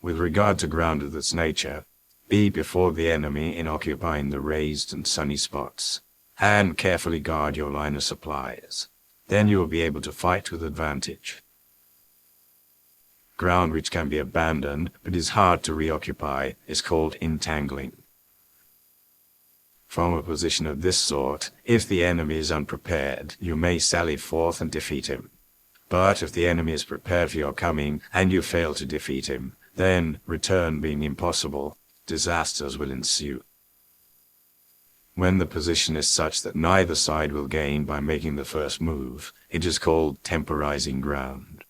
With regard to ground of this nature, be before the enemy in occupying the raised and sunny spots, and carefully guard your line of supplies. Then you will be able to fight with advantage. Ground which can be abandoned but is hard to reoccupy is called entangling. From a position of this sort, if the enemy is unprepared, you may sally forth and defeat him. But if the enemy is prepared for your coming, and you fail to defeat him, then, return being impossible, disasters will ensue. When the position is such that neither side will gain by making the first move, it is called temporizing ground.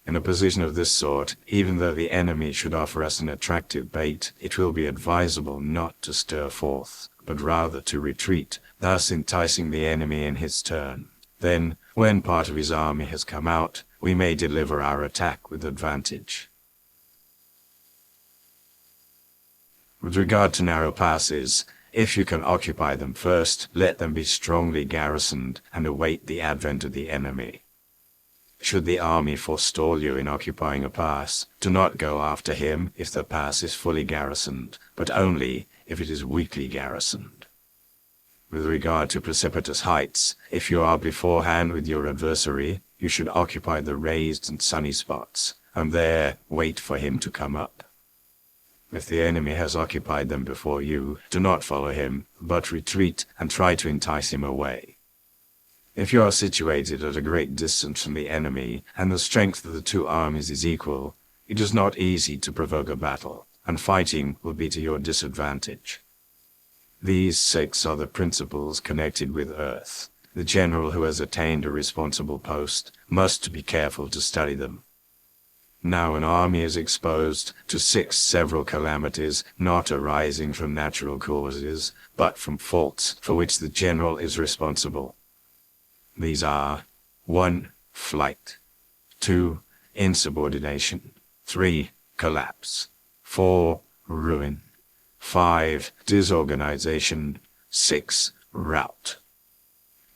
In a position of this sort, even though the enemy should offer us an attractive bait, it will be advisable not to stir forth, but rather to retreat, thus enticing the enemy in his turn. Then, when part of his army has come out, we may deliver our attack with advantage. With regard to narrow passes, if you can occupy them first, let them be strongly garrisoned and await the advent of the enemy. Should the army forestall you in occupying a pass, do not go after him if the pass is fully garrisoned, but only if it is weakly garrisoned. With regard to precipitous heights, if you are beforehand with your adversary, you should occupy the raised and sunny spots, and there wait for him to come up. If the enemy has occupied them before you, do not follow him, but retreat and try to entice him away. If you are situated at a great distance from the enemy, and the strength of the 2 armies is equal, it is not easy to provoke a battle, and fighting will be to your disadvantage. These 6 are the principles connected with earth. The general who has attained a responsible post must be careful to study them. Now an army is exposed to 6 several calamities not arising from natural causes, but from faults for which the general is responsible. These are: 1. Flight. 2. Insubordination. 3. Collapse. 4. Ruin. 5. Disorganization. 6. Rout.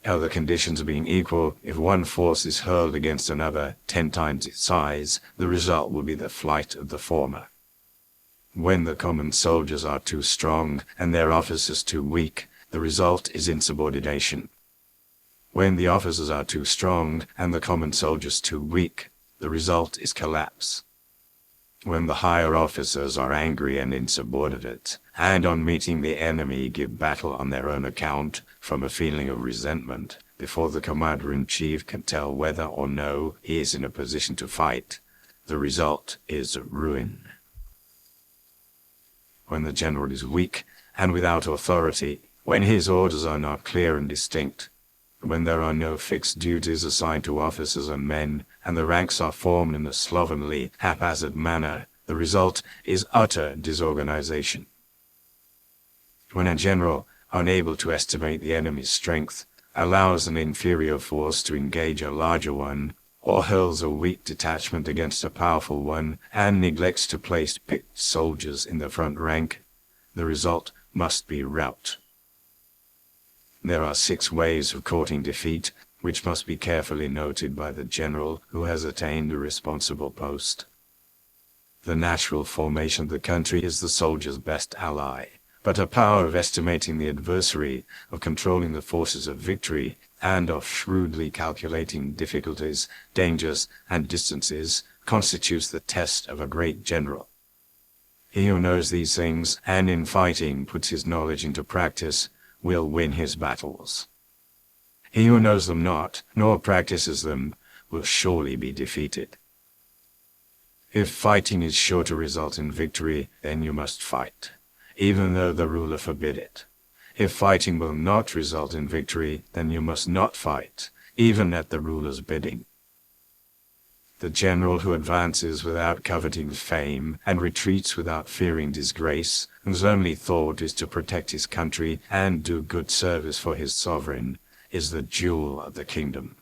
Other conditions being equal, if one force is hurled against another 10 times its size, the result will be the flight of the former. When the common soldiers are too strong and their officers too weak, the result is insubordination. When the officers are too strong and the common soldiers too weak, the result is collapse. When the higher officers are angry and insubordinate, and on meeting the enemy give battle on their own account, from a feeling of resentment, before the commander-in-chief can tell whether or no he is in a position to fight, the result is ruin. When the general is weak and without authority, when his orders are not clear and distinct, when there are no fixed duties assigned to officers and men, and the ranks are formed in a slovenly, haphazard manner, the result is utter disorganization. When a general, unable to estimate the enemy's strength, allows an inferior force to engage a larger one, or hurls a weak detachment against a powerful one, and neglects to place picked soldiers in the front rank, the result must be rout. There are 6 ways of courting defeat, which must be carefully noted by the general who has attained a responsible post. The natural formation of the country is the soldier's best ally, but a power of estimating the adversary, of controlling the forces of victory, and of shrewdly calculating difficulties, dangers, and distances, constitutes the test of a great general. He who knows these things, and in fighting puts his knowledge into practice, will win his battles. He who knows them not, nor practices them, will surely be defeated. If fighting is sure to result in victory, then you must fight, even though the ruler forbid it. If fighting will not result in victory, then you must not fight, even at the ruler's bidding. The general who advances without coveting fame and retreats without fearing disgrace, whose only thought is to protect his country and do good service for his sovereign, is the jewel of the kingdom.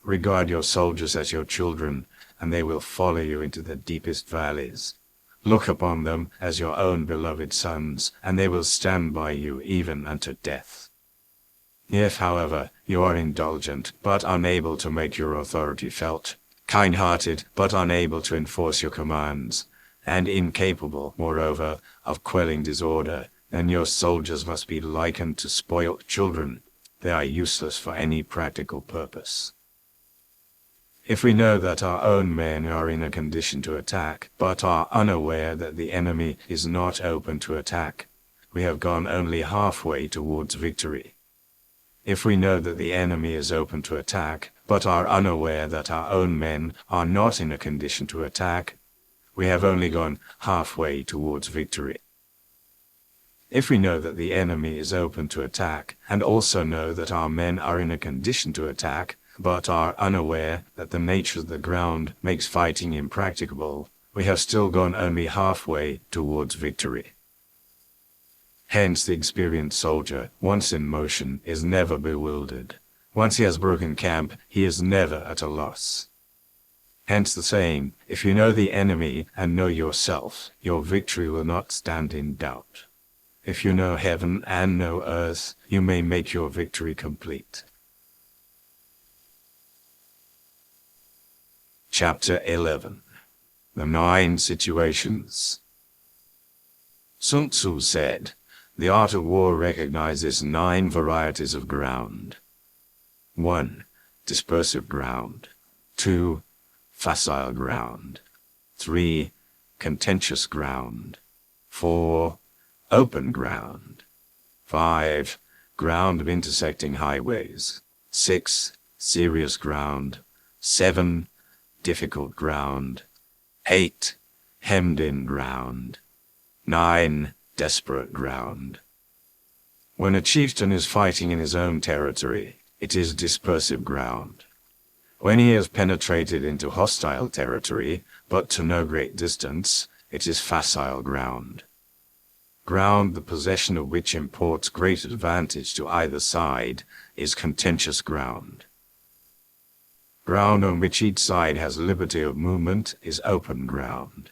Regard your soldiers as your children, and they will follow you into the deepest valleys. Look upon them as your own beloved sons, and they will stand by you even unto death. If, however, you are indulgent, but unable to make your authority felt, kind-hearted, but unable to enforce your commands, and incapable, moreover, of quelling disorder, then your soldiers must be likened to spoilt children. They are useless for any practical purpose. If we know that our own men are in a condition to attack, but are unaware that the enemy is not open to attack, we have gone only halfway towards victory. If we know that the enemy is open to attack, but are unaware that our own men are not in a condition to attack, we have only gone halfway towards victory. If we know that the enemy is open to attack, and also know that our men are in a condition to attack, but are unaware that the nature of the ground makes fighting impracticable, we have still gone only halfway towards victory. Hence the experienced soldier, once in motion, is never bewildered. Once he has broken camp, he is never at a loss. Hence the saying, if you know the enemy and know yourself, your victory will not stand in doubt. If you know heaven and know earth, you may make your victory complete. Chapter 11. The 9 Situations. Sun Tzu said, the art of war recognizes 9 varieties of ground. 1. Dispersive ground. 2. Facile ground. 3. Contentious ground. 4. Open ground. 5. Ground of intersecting highways. 6. Serious ground. 7. Difficult ground. 8. Hemmed-in ground. 9. Desperate ground. When a chieftain is fighting in his own territory, it is dispersive ground. When he has penetrated into hostile territory, but to no great distance, it is facile ground. Ground the possession of which imports great advantage to either side is contentious ground. Ground on which each side has liberty of movement is open ground.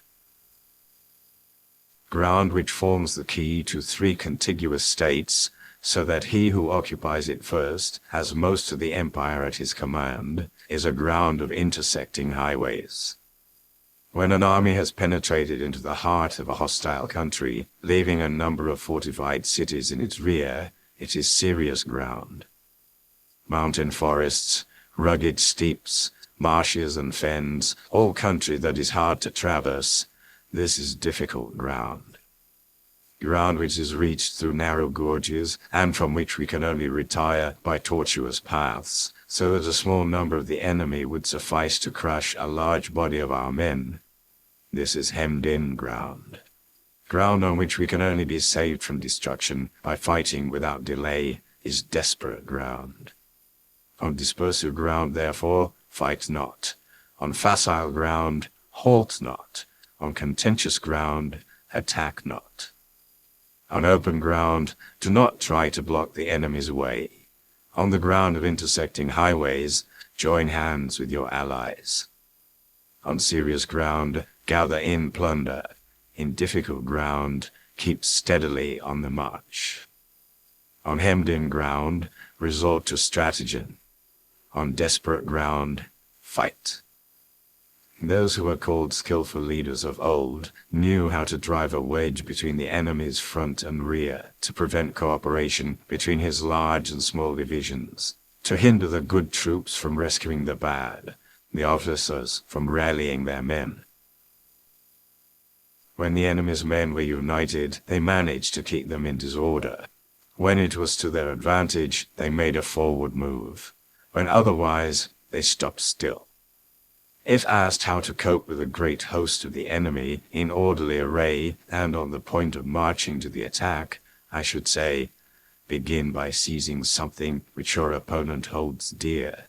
Ground which forms the key to 3 contiguous states, so that he who occupies it first has most of the empire at his command, is a ground of intersecting highways. When an army has penetrated into the heart of a hostile country, leaving a number of fortified cities in its rear, it is serious ground. Mountain forests, rugged steeps, marshes and fens, all country that is hard to traverse, this is difficult ground. Ground which is reached through narrow gorges, and from which we can only retire by tortuous paths, so that a small number of the enemy would suffice to crush a large body of our men. This is hemmed-in ground. Ground on which we can only be saved from destruction by fighting without delay is desperate ground. On dispersive ground, therefore, fight not. On facile ground, halt not. On contentious ground, attack not. On open ground, do not try to block the enemy's way. On the ground of intersecting highways, join hands with your allies. On serious ground, gather in plunder. In difficult ground, keep steadily on the march. On hemmed-in ground, resort to stratagem. On desperate ground, fight. Those who were called skillful leaders of old knew how to drive a wedge between the enemy's front and rear, to prevent cooperation between his large and small divisions, to hinder the good troops from rescuing the bad, the officers from rallying their men. When the enemy's men were united, they managed to keep them in disorder. When it was to their advantage, they made a forward move. When otherwise, they stopped still. If asked how to cope with a great host of the enemy in orderly array and on the point of marching to the attack, I should say, begin by seizing something which your opponent holds dear.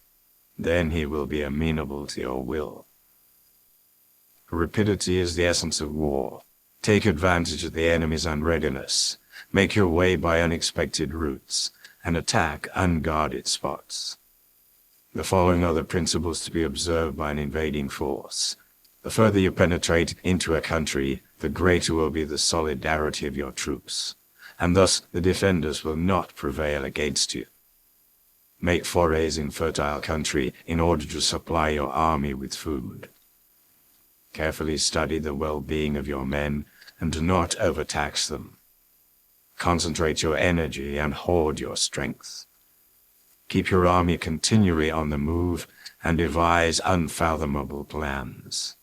Then he will be amenable to your will. Rapidity is the essence of war. Take advantage of the enemy's unreadiness. Make your way by unexpected routes, and attack unguarded spots. The following are the principles to be observed by an invading force. The further you penetrate into a country, the greater will be the solidarity of your troops, and thus the defenders will not prevail against you. Make forays in fertile country in order to supply your army with food. Carefully study the well-being of your men, and do not overtax them. Concentrate your energy and hoard your strength. Keep your army continually on the move, and devise unfathomable plans.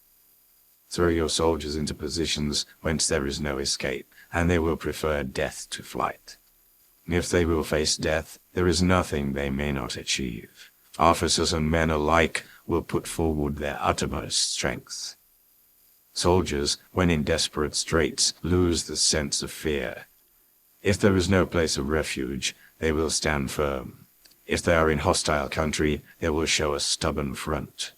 Throw your soldiers into positions whence there is no escape, and they will prefer death to flight. If they will face death, there is nothing they may not achieve. Officers and men alike will put forward their uttermost strength. Soldiers, when in desperate straits, lose the sense of fear. If there is no place of refuge, they will stand firm. If they are in hostile country, they will show a stubborn front.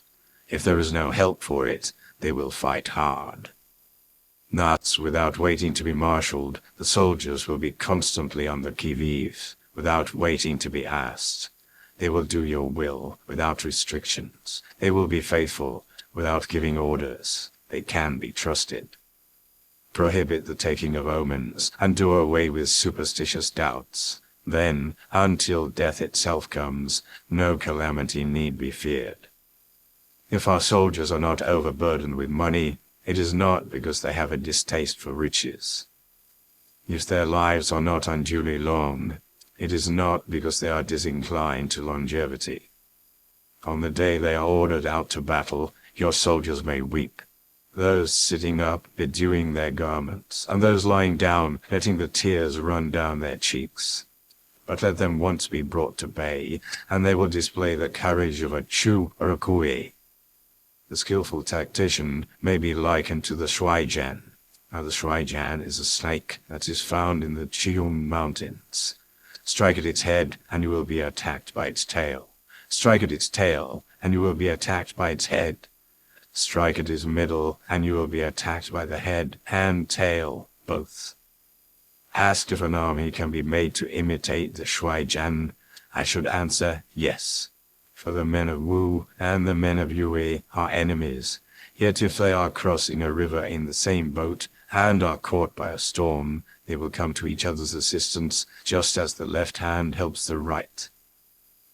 If there is no help for it, they will fight hard. Thus, without waiting to be marshaled, the soldiers will be constantly on the qui-vive, without waiting to be asked. They will do your will, without restrictions. They will be faithful, without giving orders. They can be trusted. Prohibit the taking of omens, and do away with superstitious doubts. Then, until death itself comes, no calamity need be feared. If our soldiers are not overburdened with money, it is not because they have a distaste for riches. If their lives are not unduly long, it is not because they are disinclined to longevity. On the day they are ordered out to battle, your soldiers may weep. Those sitting up bedewing their garments, and those lying down letting the tears run down their cheeks. But let them once be brought to bay, and they will display the courage of a Chu or a Kui. The skillful tactician may be likened to the Shuaijian. Now the Shuaijian is a snake that is found in the Chiung Mountains. Strike at its head, and you will be attacked by its tail. Strike at its tail, and you will be attacked by its head. Strike at its middle, and you will be attacked by the head and tail, both. Asked if an army can be made to imitate the Shuaijian, I should answer yes. For the men of Wu and the men of Yue are enemies, yet if they are crossing a river in the same boat and are caught by a storm, they will come to each other's assistance, just as the left hand helps the right.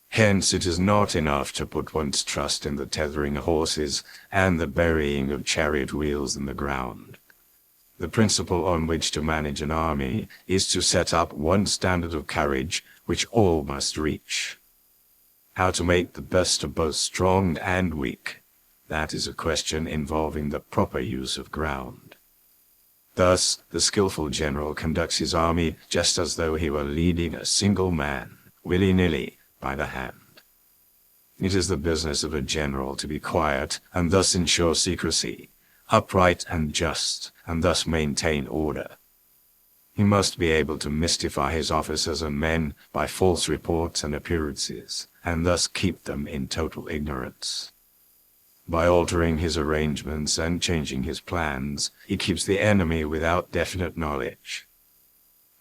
Hence it is not enough to put one's trust in the tethering of horses and the burying of chariot wheels in the ground. The principle on which to manage an army is to set up one standard of courage which all must reach. How to make the best of both strong and weak, that is a question involving the proper use of ground. Thus, the skillful general conducts his army just as though he were leading a single man, willy-nilly, by the hand. It is the business of a general to be quiet and thus ensure secrecy, upright and just, and thus maintain order. He must be able to mystify his officers and men by false reports and appearances, and thus keep them in total ignorance. By altering his arrangements and changing his plans, he keeps the enemy without definite knowledge.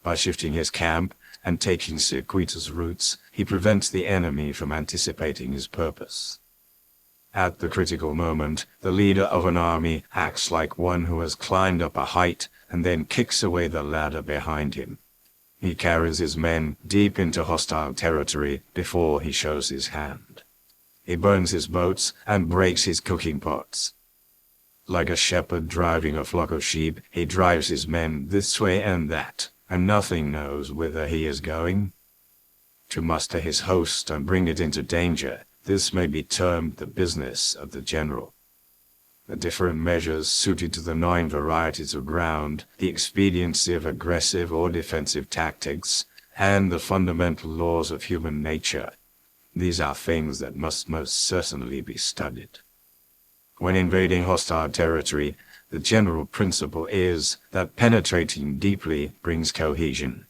By shifting his camp and taking circuitous routes, he prevents the enemy from anticipating his purpose. At the critical moment, the leader of an army acts like one who has climbed up a height and then kicks away the ladder behind him. He carries his men deep into hostile territory before he shows his hand. He burns his boats and breaks his cooking pots. Like a shepherd driving a flock of sheep, he drives his men this way and that, and nothing knows whither he is going. To muster his host and bring it into danger, this may be termed the business of the general. The different measures suited to the 9 varieties of ground, the expediency of aggressive or defensive tactics, and the fundamental laws of human nature. These are things that must most certainly be studied. When invading hostile territory, the general principle is that penetrating deeply brings cohesion.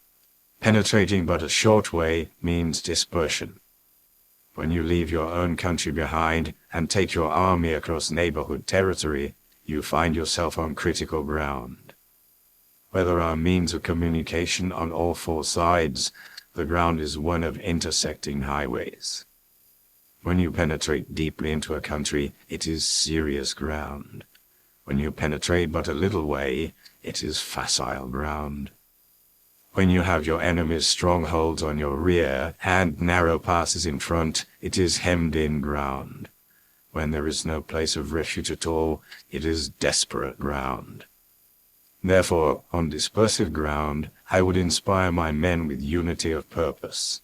Penetrating but a short way means dispersion. When you leave your own country behind and take your army across neighborhood territory, you find yourself on critical ground. Where there are means of communication on all four sides, the ground is one of intersecting highways. When you penetrate deeply into a country, it is serious ground. When you penetrate but a little way, it is facile ground. When you have your enemy's strongholds on your rear and narrow passes in front, it is hemmed-in ground. When there is no place of refuge at all, it is desperate ground. Therefore, on dispersive ground, I would inspire my men with unity of purpose.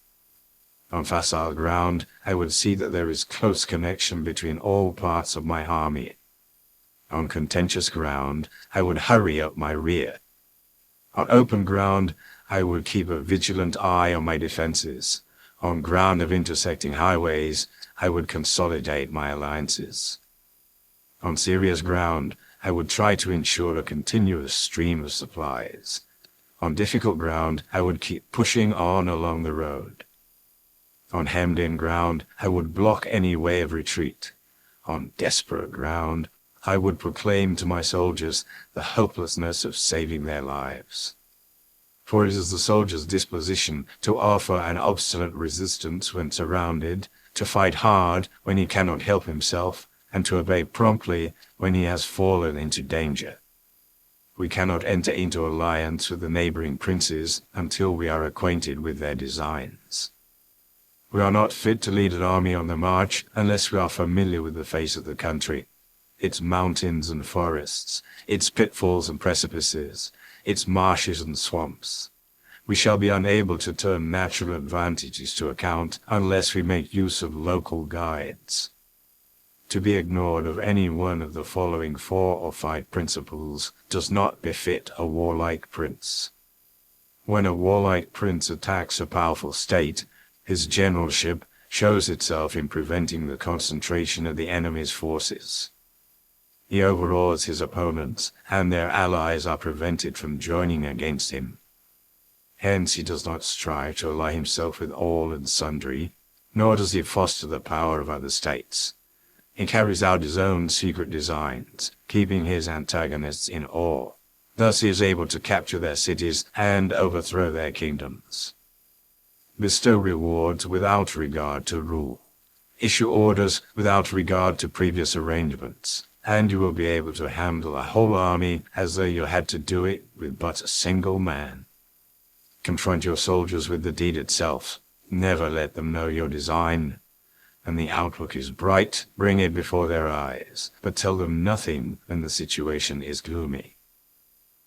On facile ground, I would see that there is close connection between all parts of my army. On contentious ground, I would hurry up my rear. On open ground, I would keep a vigilant eye on my defenses. On ground of intersecting highways, I would consolidate my alliances. On serious ground, I would try to ensure a continuous stream of supplies. On difficult ground, I would keep pushing on along the road. On hemmed-in ground, I would block any way of retreat. On desperate ground, I would proclaim to my soldiers the hopelessness of saving their lives. For it is the soldier's disposition to offer an obstinate resistance when surrounded, to fight hard when he cannot help himself, and to obey promptly when he has fallen into danger. We cannot enter into alliance with the neighboring princes until we are acquainted with their designs. We are not fit to lead an army on the march unless we are familiar with the face of the country, its mountains and forests, its pitfalls and precipices, its marshes and swamps. We shall be unable to turn natural advantages to account unless we make use of local guides. To be ignored of any one of the following 4 or 5 principles does not befit a warlike prince. When a warlike prince attacks a powerful state, his generalship shows itself in preventing the concentration of the enemy's forces. He overawes his opponents, and their allies are prevented from joining against him. Hence he does not strive to ally himself with all and sundry, nor does he foster the power of other states. He carries out his own secret designs, keeping his antagonists in awe. Thus he is able to capture their cities and overthrow their kingdoms. Bestow rewards without regard to rule. Issue orders without regard to previous arrangements, and you will be able to handle a whole army as though you had to do it with but a single man. Confront your soldiers with the deed itself. Never let them know your design. And the outlook is bright, bring it before their eyes, but tell them nothing when the situation is gloomy.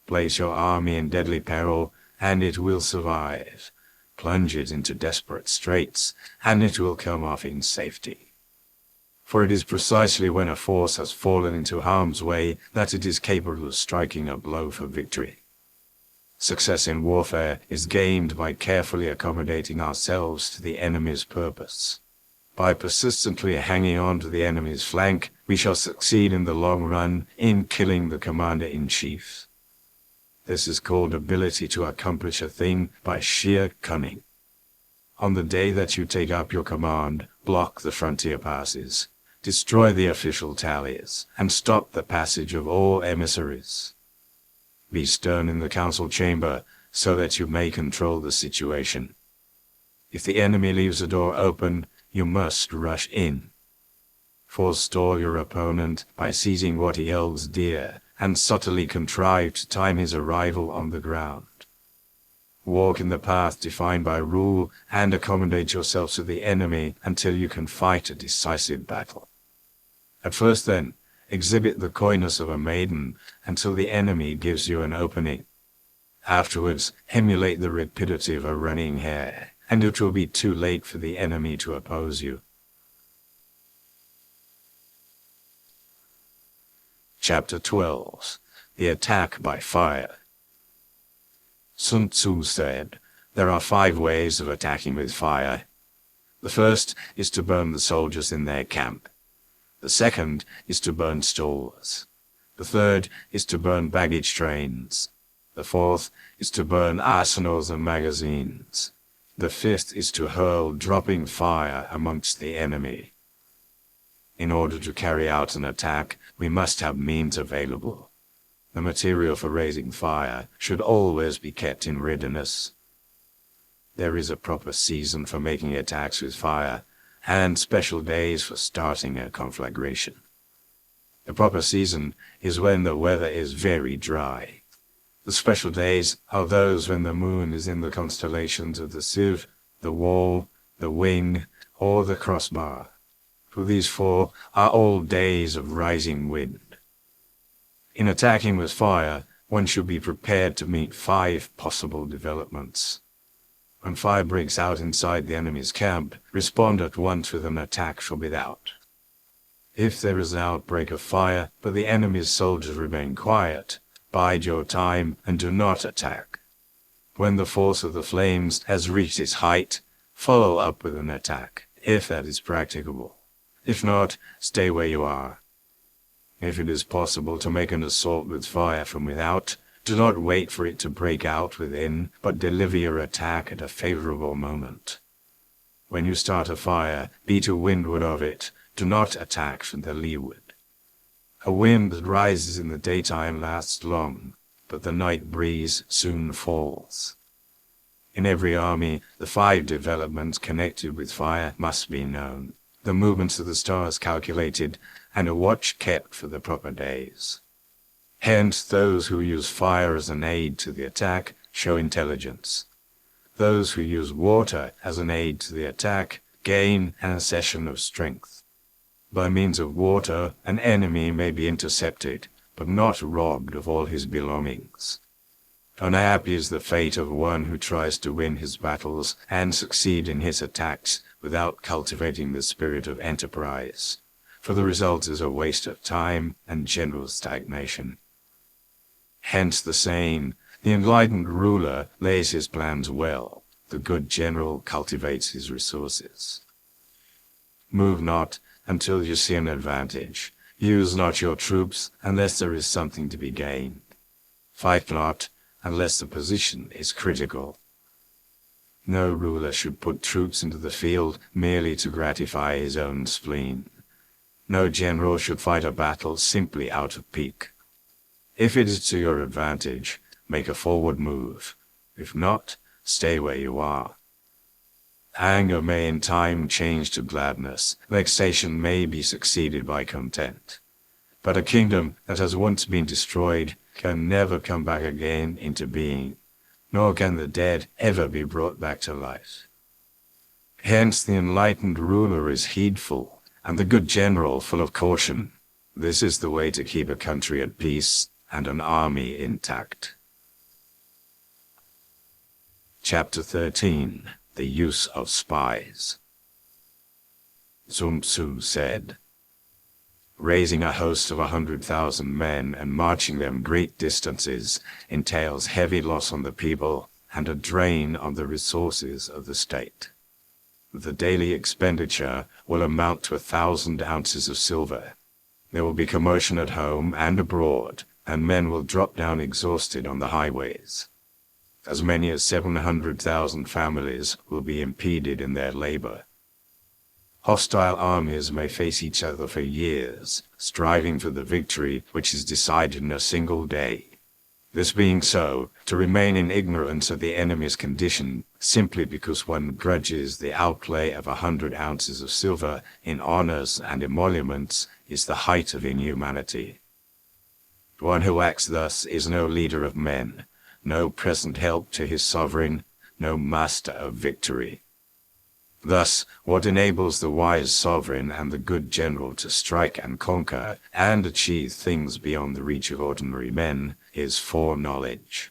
Place your army in deadly peril, and it will survive. Plunge it into desperate straits, and it will come off in safety. For it is precisely when a force has fallen into harm's way that it is capable of striking a blow for victory. Success in warfare is gained by carefully accommodating ourselves to the enemy's purpose. By persistently hanging on to the enemy's flank, we shall succeed in the long run in killing the commander-in-chief. This is called ability to accomplish a thing by sheer cunning. On the day that you take up your command, block the frontier passes, destroy the official tallies, and stop the passage of all emissaries. Be stern in the council chamber, so that you may control the situation. If the enemy leaves a door open, you must rush in. Forestall your opponent by seizing what he holds dear, and subtly contrive to time his arrival on the ground. Walk in the path defined by rule, and accommodate yourself to the enemy until you can fight a decisive battle. At first, then, exhibit the coyness of a maiden until the enemy gives you an opening. Afterwards, emulate the rapidity of a running hare, and it will be too late for the enemy to oppose you. Chapter 12. The Attack by Fire. Sun Tzu said, "There are 5 ways of attacking with fire. The first is to burn the soldiers in their camp. The second is to burn stores. The third is to burn baggage trains. The fourth is to burn arsenals and magazines. The fifth is to hurl dropping fire amongst the enemy. In order to carry out an attack, we must have means available. The material for raising fire should always be kept in readiness. There is a proper season for making attacks with fire, and special days for starting a conflagration. The proper season is when the weather is very dry. The special days are those when the moon is in the constellations of the sieve, the wall, the wing, or the crossbar. For these four are all days of rising wind. In attacking with fire, one should be prepared to meet 5 possible developments. When fire breaks out inside the enemy's camp, respond at once with an attack from without. If there is an outbreak of fire, but the enemy's soldiers remain quiet, bide your time and do not attack. When the force of the flames has reached its height, follow up with an attack, if that is practicable. If not, stay where you are. If it is possible to make an assault with fire from without, do not wait for it to break out within, but deliver your attack at a favorable moment. When you start a fire, be to windward of it, do not attack from the leeward. A wind that rises in the daytime lasts long, but the night breeze soon falls. In every army, the 5 developments connected with fire must be known, the movements of the stars calculated, and a watch kept for the proper days. Hence, those who use fire as an aid to the attack show intelligence. Those who use water as an aid to the attack gain an accession of strength. By means of water, an enemy may be intercepted, but not robbed of all his belongings. Unhappy is the fate of one who tries to win his battles and succeed in his attacks without cultivating the spirit of enterprise, for the result is a waste of time and general stagnation. Hence the saying, the enlightened ruler lays his plans well, the good general cultivates his resources. Move not until you see an advantage. Use not your troops unless there is something to be gained. Fight not unless the position is critical. No ruler should put troops into the field merely to gratify his own spleen. No general should fight a battle simply out of pique. If it is to your advantage, make a forward move. If not, stay where you are. Anger may in time change to gladness. Vexation may be succeeded by content. But a kingdom that has once been destroyed can never come back again into being, nor can the dead ever be brought back to life. Hence the enlightened ruler is heedful, and the good general full of caution. This is the way to keep a country at peace and an army intact. Chapter 13. The Use of Spies. Sun Tzu said, "Raising a host of 100,000 men and marching them great distances entails heavy loss on the people and a drain on the resources of the state. The daily expenditure will amount to 1,000 ounces of silver. There will be commotion at home and abroad, and men will drop down exhausted on the highways. As many as 700,000 families will be impeded in their labor. Hostile armies may face each other for years, striving for the victory which is decided in a single day. This being so, to remain in ignorance of the enemy's condition, simply because one grudges the outlay of 100 ounces of silver in honors and emoluments, is the height of inhumanity. One who acts thus is no leader of men, no present help to his sovereign, no master of victory. Thus, what enables the wise sovereign and the good general to strike and conquer and achieve things beyond the reach of ordinary men is foreknowledge.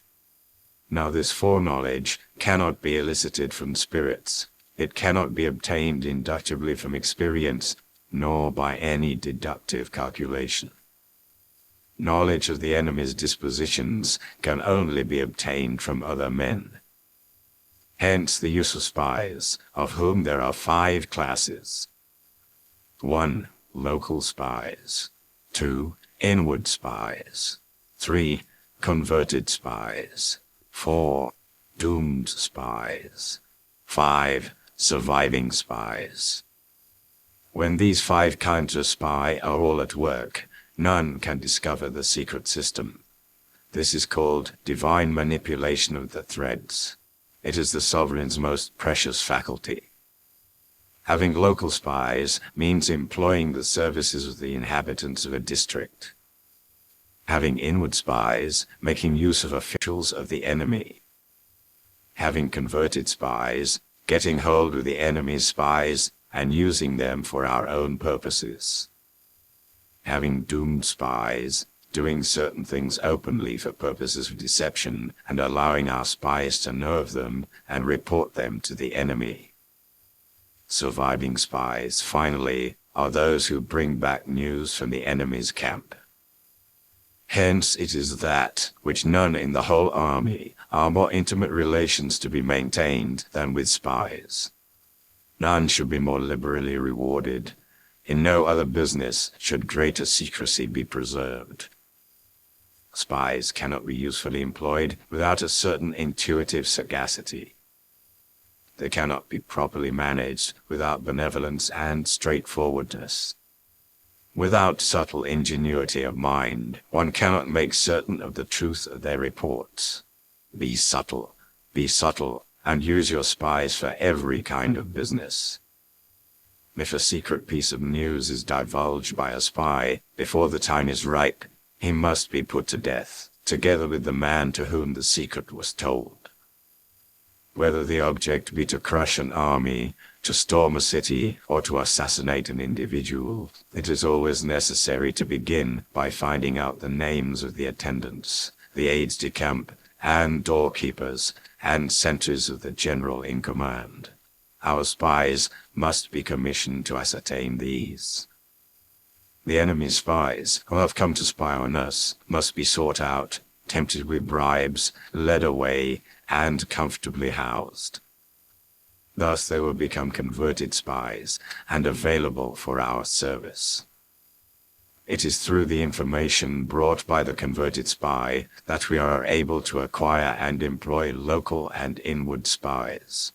Now this foreknowledge cannot be elicited from spirits. It cannot be obtained inductively from experience, nor by any deductive calculation. Knowledge of the enemy's dispositions can only be obtained from other men. Hence the use of spies, of whom there are 5 classes. 1. Local spies. 2. Inward spies. 3. Converted spies. 4. Doomed spies. 5. Surviving spies. When these 5 kinds of spy are all at work, none can discover the secret system. This is called divine manipulation of the threads. It is the sovereign's most precious faculty. Having local spies means employing the services of the inhabitants of a district. Having inward spies, making use of officials of the enemy. Having converted spies, getting hold of the enemy's spies and using them for our own purposes. Having doomed spies, doing certain things openly for purposes of deception and allowing our spies to know of them and report them to the enemy. Surviving spies, finally, are those who bring back news from the enemy's camp. Hence it is that, which none in the whole army, are more intimate relations to be maintained than with spies. None should be more liberally rewarded. In no other business should greater secrecy be preserved. Spies cannot be usefully employed without a certain intuitive sagacity. They cannot be properly managed without benevolence and straightforwardness. Without subtle ingenuity of mind, one cannot make certain of the truth of their reports. Be subtle, and use your spies for every kind of business. If a secret piece of news is divulged by a spy before the time is ripe, he must be put to death, together with the man to whom the secret was told. Whether the object be to crush an army, to storm a city, or to assassinate an individual, it is always necessary to begin by finding out the names of the attendants, the aides-de-camp, and doorkeepers, and sentries of the general in command. Our spies must be commissioned to ascertain these. The enemy's spies, who have come to spy on us, must be sought out, tempted with bribes, led away, and comfortably housed. Thus they will become converted spies, and available for our service. It is through the information brought by the converted spy that we are able to acquire and employ local and inward spies.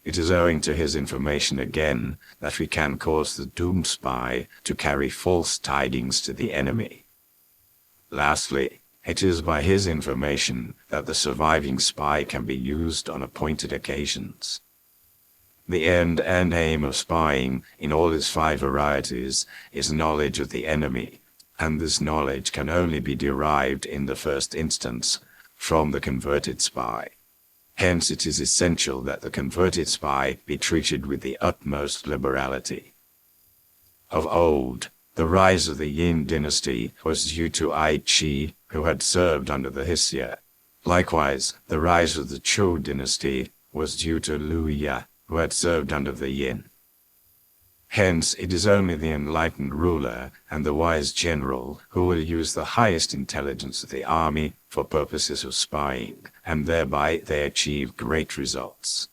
It is owing to his information again that we can cause the doomed spy to carry false tidings to the enemy. Lastly, it is by his information that the surviving spy can be used on appointed occasions. The end and aim of spying, in all its 5 varieties, is knowledge of the enemy, and this knowledge can only be derived in the first instance from the converted spy. Hence it is essential that the converted spy be treated with the utmost liberality. Of old, the rise of the Yin dynasty was due to Ai Qi, who had served under the Hsia. Likewise, the rise of the Zhou dynasty was due to Liu Ya, who had served under the Yin. Hence, it is only the enlightened ruler and the wise general who will use the highest intelligence of the army for purposes of spying, and thereby they achieve great results.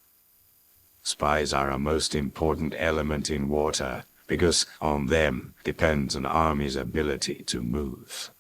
Spies are a most important element in warfare, because on them depends an army's ability to move.